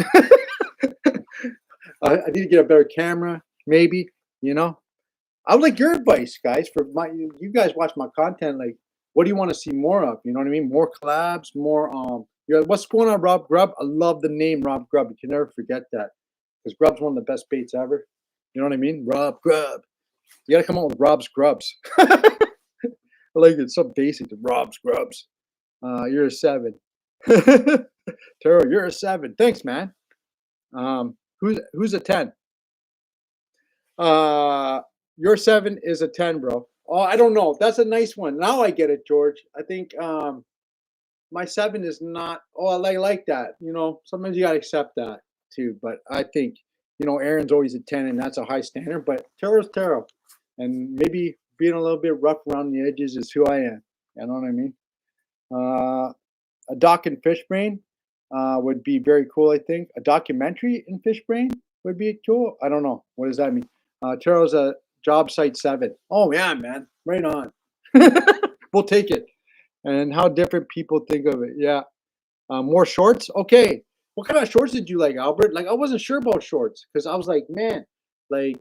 I need to get a better camera, maybe. I would like your advice, guys. You guys watch my content. Like, what do you want to see more of? You know what I mean? More collabs, more what's going on, Rob Grubb? I love the name Rob Grubb. You can never forget that, because Grubb's one of the best baits ever. You know what I mean? Rob Grubb. You got to come out with Rob's Grubs. I like it. So basic. Rob's Grubs. You're a 7. Taro, you're a 7. Thanks, man. Who's a 10? Your 7 is a 10, bro. Oh, I don't know. That's a nice one. Now I get it, George. I think my 7 is not. Oh, I like that. Sometimes you gotta accept that too. But I think Aaron's always a 10, and that's a high standard. But Taro's Taro, and maybe being a little bit rough around the edges is who I am. You know what I mean? A doc in Fishbrain would be very cool. I think a documentary in Fishbrain would be cool. I don't know. What does that mean? Taro's a job site 7. Oh yeah, man, right on. We'll take it. And how different people think of it. Yeah. More shorts. Okay. What kind of shorts did you like, Albert? Like, I wasn't sure about shorts, because I was like, man, like,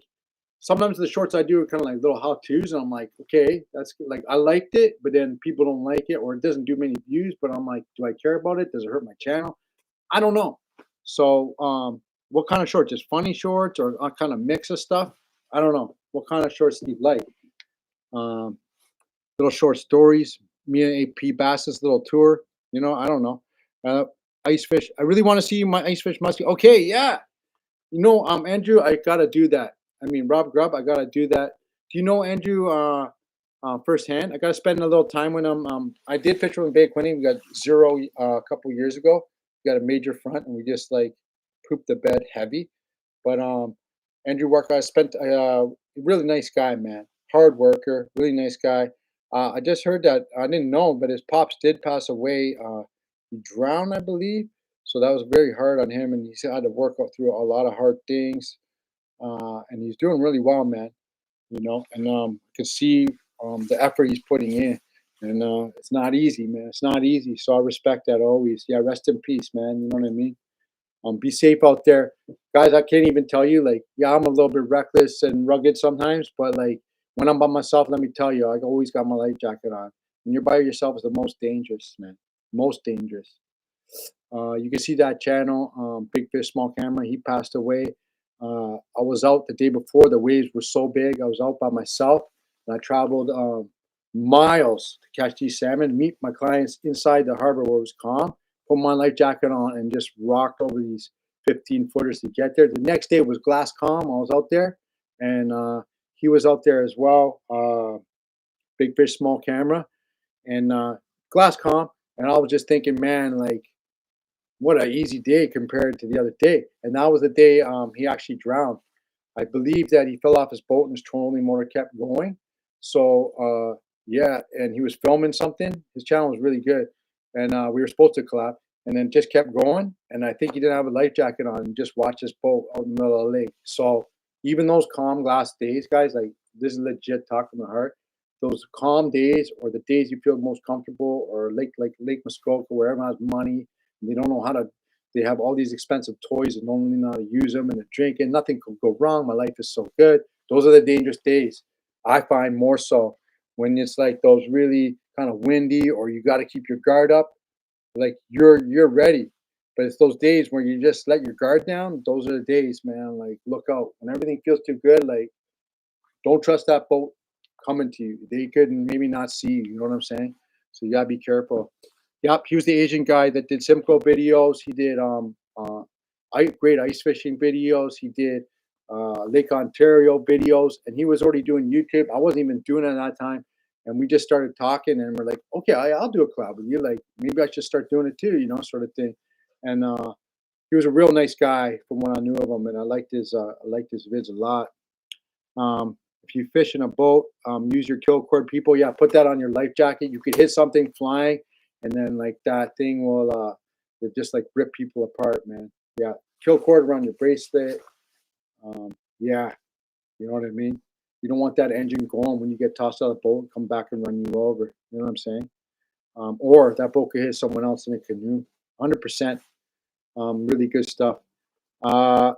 sometimes the shorts I do are kind of like little how to's, and I'm like, okay, that's good. Like, I liked it, but then people don't like it, or it doesn't do many views. But I'm like, do I care about it? Does it hurt my channel? I don't know. So, what kind of shorts? Just funny shorts, or a kind of mix of stuff? I don't know. What kind of shorts do you like? Little short stories. Me and AP Bass's little tour. I don't know. Ice fish. I really want to see my ice fish muskie. Okay, yeah. Andrew, I gotta do that. I mean, Rob Grubb, I gotta do that. Do you know Andrew firsthand? I gotta spend a little time with him. I did fish with Bay Quinny. We got 0 a couple years ago. We got a major front, and we just like pooped the bed heavy. But Andrew Walker, I spent really nice guy, man. Hard worker, really nice guy. I just heard that, I didn't know, but his pops did pass away. He drowned, I believe. So that was very hard on him, and he had to work out through a lot of hard things. And he's doing really well, man. And I can see the effort he's putting in, and it's not easy, man. It's not easy. So I respect that always. Yeah, rest in peace, man. You know what I mean? Be safe out there, guys. I can't even tell you, like, yeah, I'm a little bit reckless and rugged sometimes, but like, when I'm by myself, let me tell you, I always got my life jacket on. When you're by yourself, is the most dangerous, man. Most dangerous. You can see that channel, Big Fish Small Camera. He passed away. I was out the day before. The waves were so big. I was out by myself, and I traveled miles to catch these salmon, meet my clients inside the harbor where it was calm, put my life jacket on, and just rocked over these 15 footers to get there. The next day was glass calm. I was out there, and he was out there as well. Big Fish Small Camera, and glass calm. And I was just thinking, man, like, what a easy day compared to the other day. And that was the day he actually drowned. I believe that he fell off his boat and his trolling motor kept going. So Yeah, and he was filming something. His channel was really good, and we were supposed to collab, and then just kept going. And I think he didn't have a life jacket on, and just watched this boat out in the middle of the lake. So even those calm glass days, guys, like this is legit talk from the heart. Those calm days, or the days you feel most comfortable, or Lake Muskoka, where everyone has money, and they don't know how to. They have all these expensive toys and don't really know how to use them, and they're drinking. Nothing could go wrong. My life is so good. Those are the dangerous days. I find more so when it's like those really kind of windy, or you got to keep your guard up, like you're ready. But it's those days where you just let your guard down. Those are the days, man. Like, look out when everything feels too good. Like, don't trust that boat coming to you. They could maybe not see you. You know what I'm saying? So you gotta be careful. Yep, he was the Asian guy that did Simcoe videos. He did great ice fishing videos. He did Lake Ontario videos, and he was already doing YouTube. I wasn't even doing it at that time, and we just started talking, and we're like, okay, I'll do a collab with you. Like, maybe I should start doing it too, sort of thing. And he was a real nice guy from what I knew of him, and I liked his vids a lot. If you fish in a boat, use your kill cord, people. Yeah, put that on your life jacket. You could hit something flying, and then like that thing will just like rip people apart, man. Yeah, kill cord around your bracelet. Yeah, you know what I mean. You don't want that engine going when you get tossed out of the boat, come back and run you over. You know what I'm saying? Or that boat could hit someone else in a canoe. 100%. Really good stuff. Uh,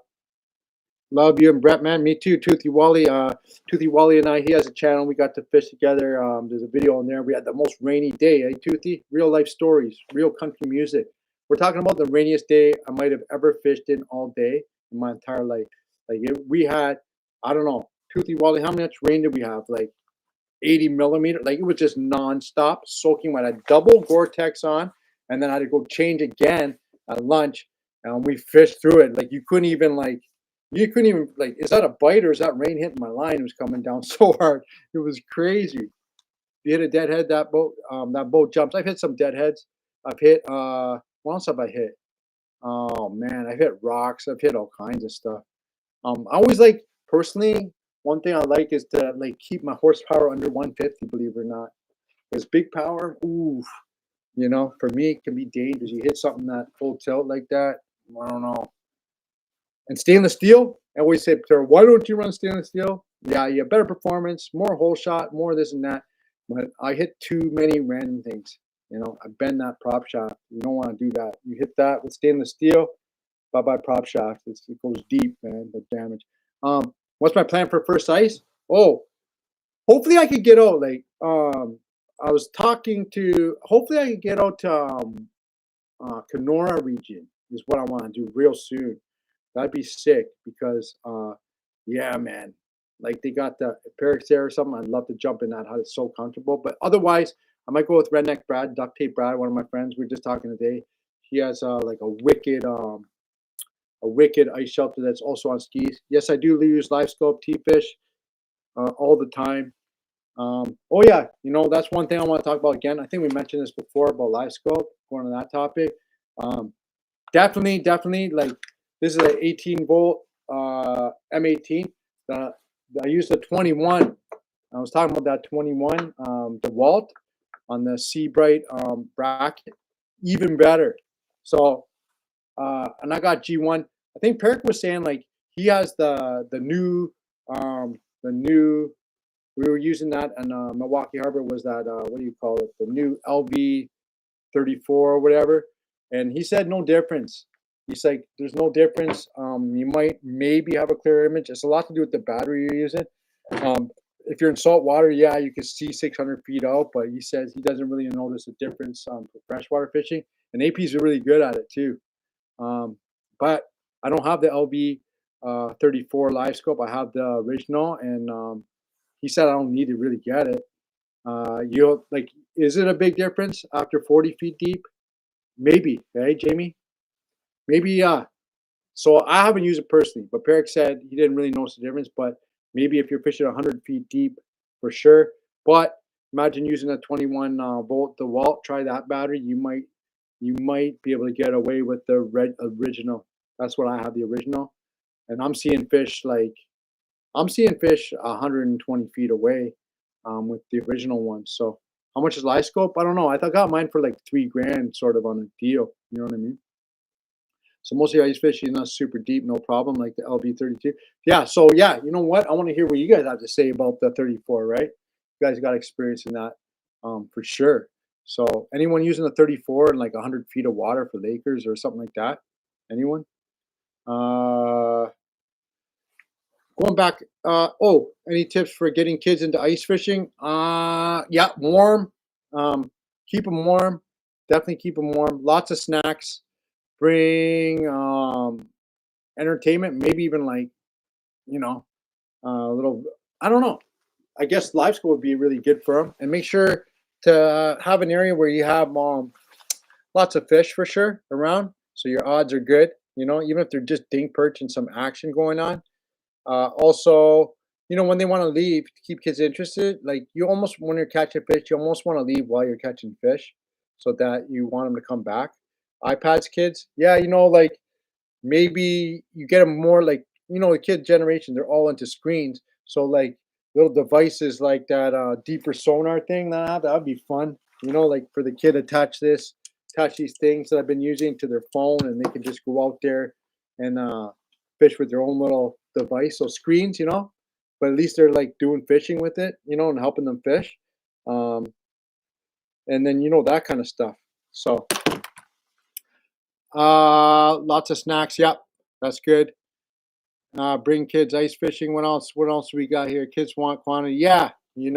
Love you and Brett, man. Me too. Toothy Wally and I. He has a channel. We got to fish together. There's a video on there. We had the most rainy day, eh, Toothy? Real life stories, real country music. We're talking about the rainiest day I might have ever fished in all day in my entire life. Like we had, I don't know, Toothy Wally. How much rain did we have? Like 80 millimeter. Like it was just nonstop, soaking. I had double Gore-Tex on, and then I had to go change again at lunch, and we fished through it. Like you couldn't even like, is that a bite or is that rain hitting my line? It was coming down so hard. It was crazy. You hit a deadhead, that boat jumps. I've hit some deadheads. I've hit what else have I hit? Oh man, I've hit rocks. I've hit all kinds of stuff. I always like personally, one thing I like is to like keep my horsepower under 150, believe it or not. Because big power, ooh, for me it can be dangerous. You hit something that full tilt like that, I don't know. And stainless steel, I always say, why don't you run stainless steel? Yeah, you have better performance, more hole shot, more this and that. But I hit too many random things. I bend that prop shaft. You don't want to do that. You hit that with stainless steel, bye bye prop shaft. It goes deep, man, the damage. What's my plan for first ice? Oh, hopefully I could get out. Like, I was talking to, hopefully I could get out to Kenora region is what I want to do real soon. That'd be sick because, yeah, man, like they got the Perix there or something. I'd love to jump in that. How it's so comfortable. But otherwise, I might go with Redneck Brad, Duct Tape Brad, one of my friends. We are just talking today. He has like a wicked ice shelter that's also on skis. Yes, I do use live scope T-fish all the time. Oh yeah, that's one thing I want to talk about again. I think we mentioned this before about live scope. Going on that topic. Definitely, like this is an 18-volt M18. Uh, I used a 21. I was talking about that 21, DeWalt on the Seabright bracket, even better. So, and I got G1. I think Peric was saying like he has the new the new. We were using that in Milwaukee Harbor. Was that what do you call it? The new LV 34 or whatever. And he said no difference. He's like, there's no difference. You might maybe have a clear image. It's a lot to do with the battery you're using. If you're in salt water, yeah, you can see 600 feet out, but he says he doesn't really notice a difference for freshwater fishing. And APs are really good at it too. But I don't have the LV 34 live scope. I have the original, and he said I don't need to really get it. You'll like, is it a big difference after 40 feet deep? Maybe, hey, Jamie? Maybe, yeah. So I haven't used it personally, but Peric said he didn't really notice the difference. But maybe if you're fishing 100 feet deep, for sure. But imagine using a 21 volt DeWalt. Try that battery. You might be able to get away with the original. That's what I have, the original, and I'm seeing fish 120 feet away. with the original one. So how much is live scope? I don't know. I got mine for like 3 grand, sort of on a deal. You know what I mean? So most of your ice fishing is not super deep, no problem, like the LB32. Yeah. So yeah, you know what? I want to hear what you guys have to say about the 34. Right? You guys got experience in that, for sure. So anyone using the 34 in like 100 feet of water for Lakers or something like that? Anyone? Uh, Going back, oh, any tips for getting kids into ice fishing? Yeah, warm. Keep them warm. Definitely keep them warm. Lots of snacks. Bring entertainment. Maybe even like, you know, a little. I don't know. I guess live school would be really good for them. And make sure to have an area where you have lots of fish for sure around, so your odds are good. You know, even if they're just dink perch and some action going on. Also, when they want to leave to keep kids interested, like you almost when you're catching fish, you almost want to leave while you're catching fish, so that you want them to come back. iPads, kids, yeah, like maybe you get them more like the kid generation. They're all into screens, so like little devices like that deeper sonar thing that would be fun. Like for the kid, attach these things that I've been using to their phone, and they can just go out there and fish with their own little device. So screens, but at least they're like doing fishing with it, and helping them fish. Um, and then that kind of stuff. So lots of snacks. Yep, that's good. Bring kids ice fishing. What else? What else we got here? Kids want quantity. Yeah, a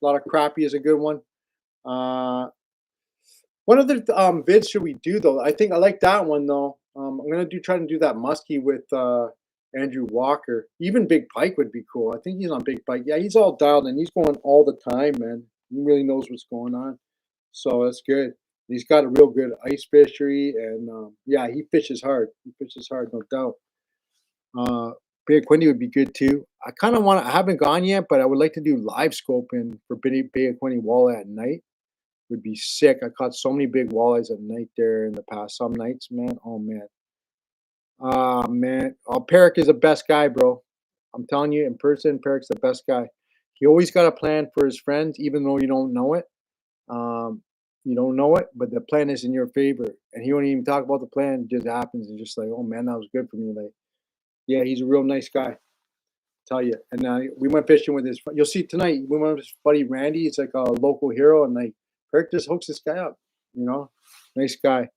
lot of crappie is a good one. Uh, what other vids should we do though? I think I like that one though. I'm gonna try to do that muskie with Andrew Walker. Even Big Pike would be cool. I think he's on Big Pike. Yeah, he's all dialed in. He's going all the time, man. He really knows what's going on. So that's good. He's got a real good ice fishery, and yeah, he fishes hard. He fishes hard, no doubt. Bay of Quinte would be good too. I kind of want to. I haven't gone yet, but I would like to do live scoping for Bay of Quinte walleye at night. Would be sick. I caught so many big walleyes at night there in the past. Some nights, man. Oh man. Man. Oh, Peric is the best guy, bro. I'm telling you, in person, Peric's the best guy. He always got a plan for his friends, even though you don't know it. Um, you don't know it, but the plan is in your favor, and he won't even talk about the plan. It just happens, and just like, oh man, that was good for me. Like, yeah, he's a real nice guy. Tell you. And we went fishing with his. You'll see tonight. We went with his buddy Randy. It's like a local hero, and like Kirk just hooks this guy up. Nice guy.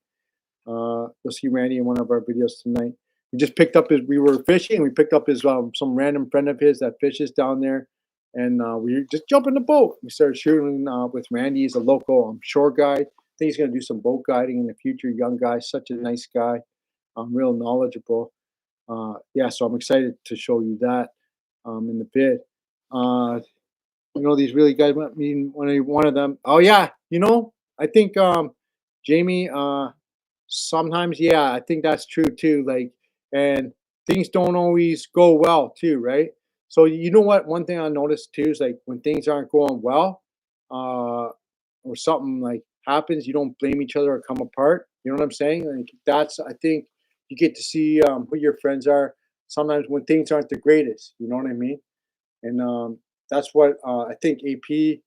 You'll see Randy in one of our videos tonight. We just picked up his. We were fishing. We picked up his some random friend of his that fishes down there, and we just jumped in the boat. We started shooting with Randy. He's a local shore guide. I think he's going to do some boat guiding in the future. Young guy, such a nice guy, real knowledgeable. Yeah, so I'm excited to show you that in the vid. Uh, these really guys. I mean, one of them. Oh yeah, I think Jamie. Sometimes, yeah, I think that's true too. Like, and things don't always go well too, right? So you know what? One thing I noticed too is like when things aren't going well, or something like happens, you don't blame each other or come apart. You know what I'm saying? Like that's I think you get to see who your friends are sometimes when things aren't the greatest. You know what I mean? And that's what I think AP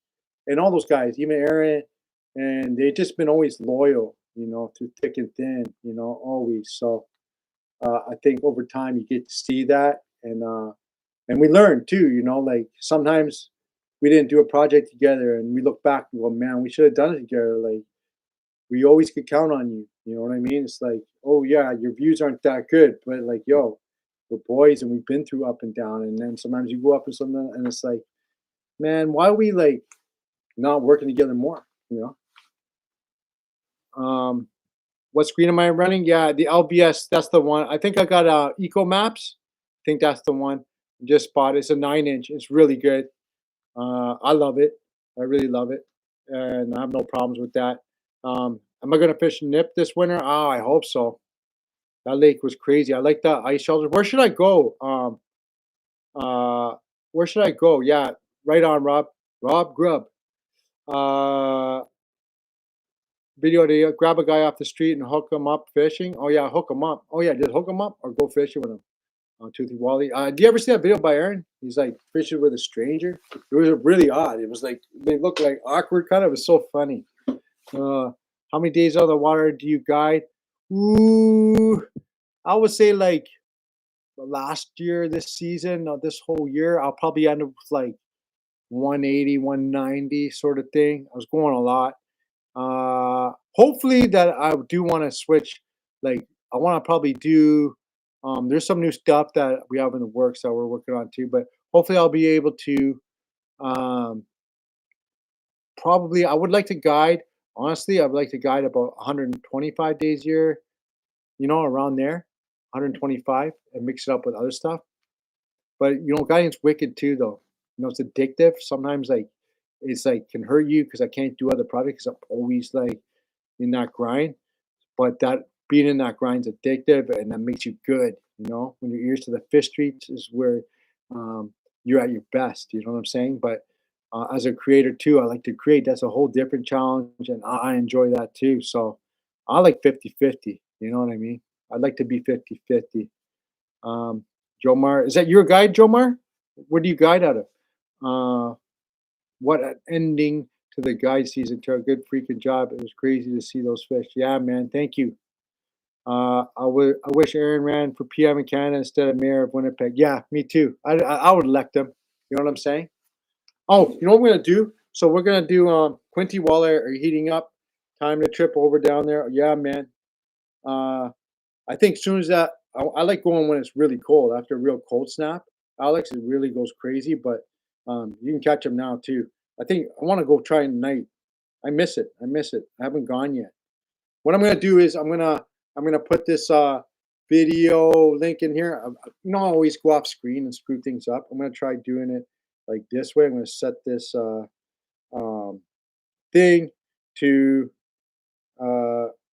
and all those guys, even Aaron, and they've just been always loyal, through thick and thin, always. So I think over time you get to see that, and we learn too, like sometimes we didn't do a project together, and we look back and go, man, we should have done it together. Like we always could count on you. You know what I mean? It's like, oh yeah, your views aren't that good, but like, yo, we're boys and we've been through up and down. And then sometimes you go up with something and it's like, man, why are we like not working together more? What screen am I running? Yeah, the LBS, that's the one. I think I got Eco Maps. I think that's the one. Just bought it. It's a 9-inch. It's really good. I love it. I really love it. And I have no problems with that. Am I gonna fish nip this winter? Oh, I hope so. That lake was crazy. I like the ice shelter. Where should I go? Uh, where should I go? Yeah, right on, Rob. Rob Grubb. Uh, Video to grab a guy off the street and hook him up fishing. Oh yeah, hook him up. Oh yeah, just hook him up or go fishing with him. Toothy Wally. Do you ever see that video by Aaron? He's like fishing with a stranger. It was really odd. It was like they looked like awkward kind of. It was so funny. How many days out of the water do you guide? Ooh, I would say like last year, this season, or this whole year, I'll probably end up with like 180, 190 sort of thing. I was going a lot. Hopefully that I do want to switch. Like I want to probably do. There's some new stuff that we have in the works that we're working on too. But hopefully I'll be able to. Um, Probably I would like to guide. Honestly, I would like to guide about 125 days a year. Around there, 125, and mix it up with other stuff. But guiding's wicked too, though. It's addictive. Sometimes like it's like can hurt you because I can't do other projects 'cause I'm always like in that grind. But that being in that grind's addictive and that makes you good. When your ears to the fish streets is where you're at your best. You know what I'm saying? But as a creator too, I like to create. That's a whole different challenge, and I enjoy that too. So I like 50-50. You know what I mean? I'd like to be 50-50. Um, Jomar, is that your guide, Jomar? Where do you guide out of? What an ending to the guide season, Tara. Good freaking job. It was crazy to see those fish. Yeah, man. Thank you. I wish Aaron ran for PM in Canada instead of mayor of Winnipeg. Yeah, me too. I would elect him. You know what I'm saying? Oh, you know what we're gonna do? So we're gonna do Quinty Waller are heating up. Time to trip over down there. Yeah, man. Uh, I think as soon as that, I like going when it's really cold. After a real cold snap, Alex, it really goes crazy. But you can catch them now too. I think I want to go try tonight. I miss it. I miss it. I haven't gone yet. What I'm gonna do is I'm gonna put this video link in here. I always go off screen and screw things up. I'm gonna try doing it like this way. I'm gonna set this um, thing to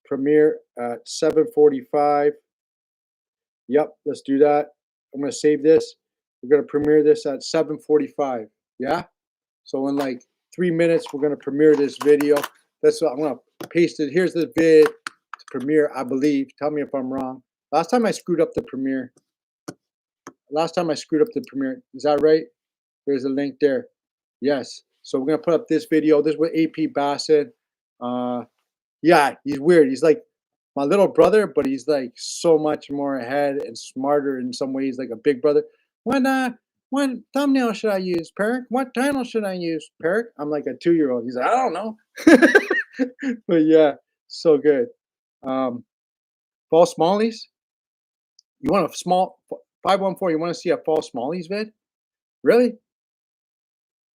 premiere at 7:45. Yep, let's do that. I'm gonna save this. We're gonna premiere this at 7:45. Yeah. So in like 3 minutes, we're gonna premiere this video. That's what I'm gonna paste it. Here's the vid to premiere, I believe. Tell me if I'm wrong. Last time I screwed up the premiere. Is that right? There's a link there. Yes. So we're gonna put up this video. This is what AP Bassett. Yeah, he's weird. He's like my little brother, but he's like so much more ahead and smarter in some ways, like a big brother. What thumbnail should I use, Perk? What title should I use, Perk? I'm like a 2-year-old. He's like, I don't know. But yeah, so good. Fall Smallies. You want a small 514? You want to see a Fall Smallies vid? Really?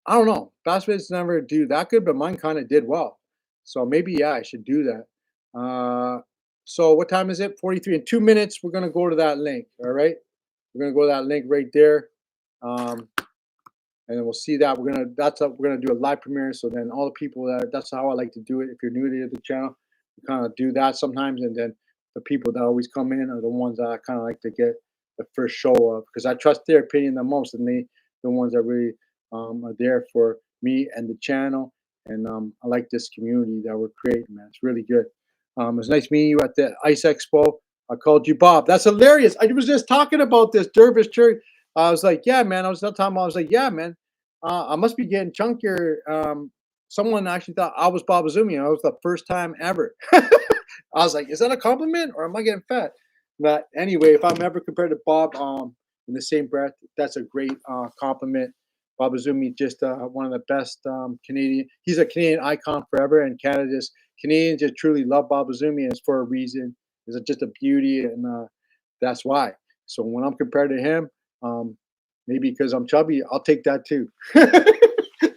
I don't know. Bass vids never do that good, but mine kind of did well. So maybe yeah, I should do that. So what time is it? 43. In 2 minutes, we're gonna go to that link. All right, we're gonna go to that link right there, and then we'll see that we're gonna do a live premiere. So then all the people that's how I like to do it. If you're new to the channel, we kind of do that sometimes, and then the people that always come in are the ones that I kind of like to get the first show of because I trust their opinion the most, and the ones that really are there for me and the channel. And I like this community that we're creating, man. It's really good. It was nice meeting you at the Ice Expo. I called you Bob. That's hilarious. I was just talking about this Dervish Church. I was like, yeah, man. I was like, yeah, man. I must be getting chunkier. Someone actually thought I was Bob Azumi. And it was the first time ever. I was like, is that a compliment or am I getting fat? But anyway, if I'm ever compared to Bob in the same breath, that's a great compliment. Bob Azumi, just one of the best Canadian. He's a Canadian icon forever, and Canada's Canadians just truly love Bob Azumi, and it's for a reason. It's just a beauty, and that's why. So when I'm compared to him, maybe because I'm chubby, I'll take that too.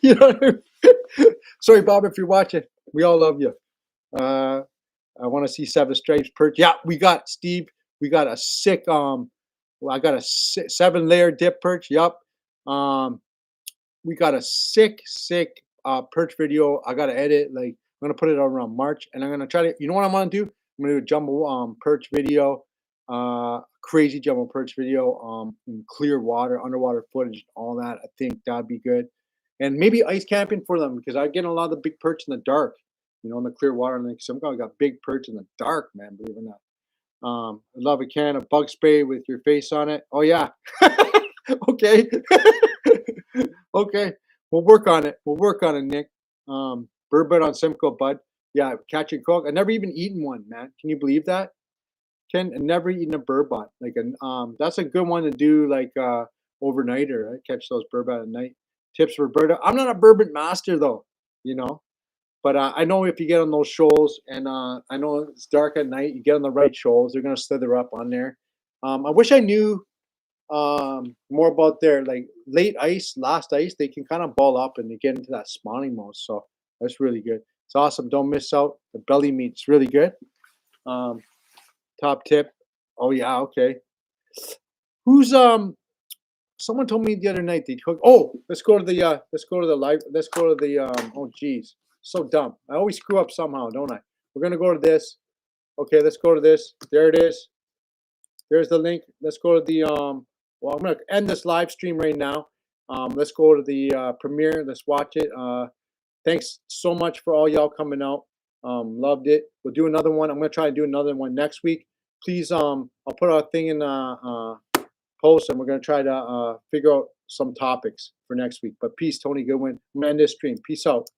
You know what I mean? Sorry, Bob, if you're watching. We all love you. I want to see Seven Stripes perch. Yeah, we got Steve. We got a sick. I got a 7-layer dip perch. Yup. We got a sick perch video. I gotta edit. Like I'm gonna put it out around March, and I'm gonna try to. You know what I'm gonna do? I'm gonna do a jumbo perch video, crazy jumbo perch video, in clear water, underwater footage, all that. I think that'd be good, and maybe ice camping for them because I get a lot of the big perch in the dark. In the clear water, and like some guy got big perch in the dark, man. Believe it or not. I love a can of bug spray with your face on it. Oh yeah. Okay. Okay. We'll work on it. We'll work on it, Nick. Burbot on Simcoe, bud. Yeah, catch and cook. I never even eaten one, man. Can you believe that? Ken, I never eaten a burbot. Like an that's a good one to do like overnighter. I catch those burbot at night. Tips for bourbon. I'm not a bourbon master though, you know. But I know if you get on those shoals, and I know it's dark at night, you get on the right shoals, they're gonna slither up on there. I wish I knew more about their like late ice, last ice. They can kind of ball up and they get into that spawning mode. So that's really good. It's awesome. Don't miss out. The belly meat's really good. Um, top tip. Oh yeah, okay. Who's Someone told me the other night they cook. Oh, let's go to the live. Let's go to the oh geez, so dumb. I always screw up somehow, don't I? We're gonna go to this. Okay, let's go to this. There it is. There's the link. Let's go to the well, I'm gonna end this live stream right now. Let's go to the premiere. Let's watch it. Thanks so much for all y'all coming out. Loved it. We'll do another one. I'm gonna try to do another one next week. Please, I'll put a thing in post, and we're gonna try to figure out some topics for next week. But peace, Tony Goodwin. I'm gonna end this stream. Peace out.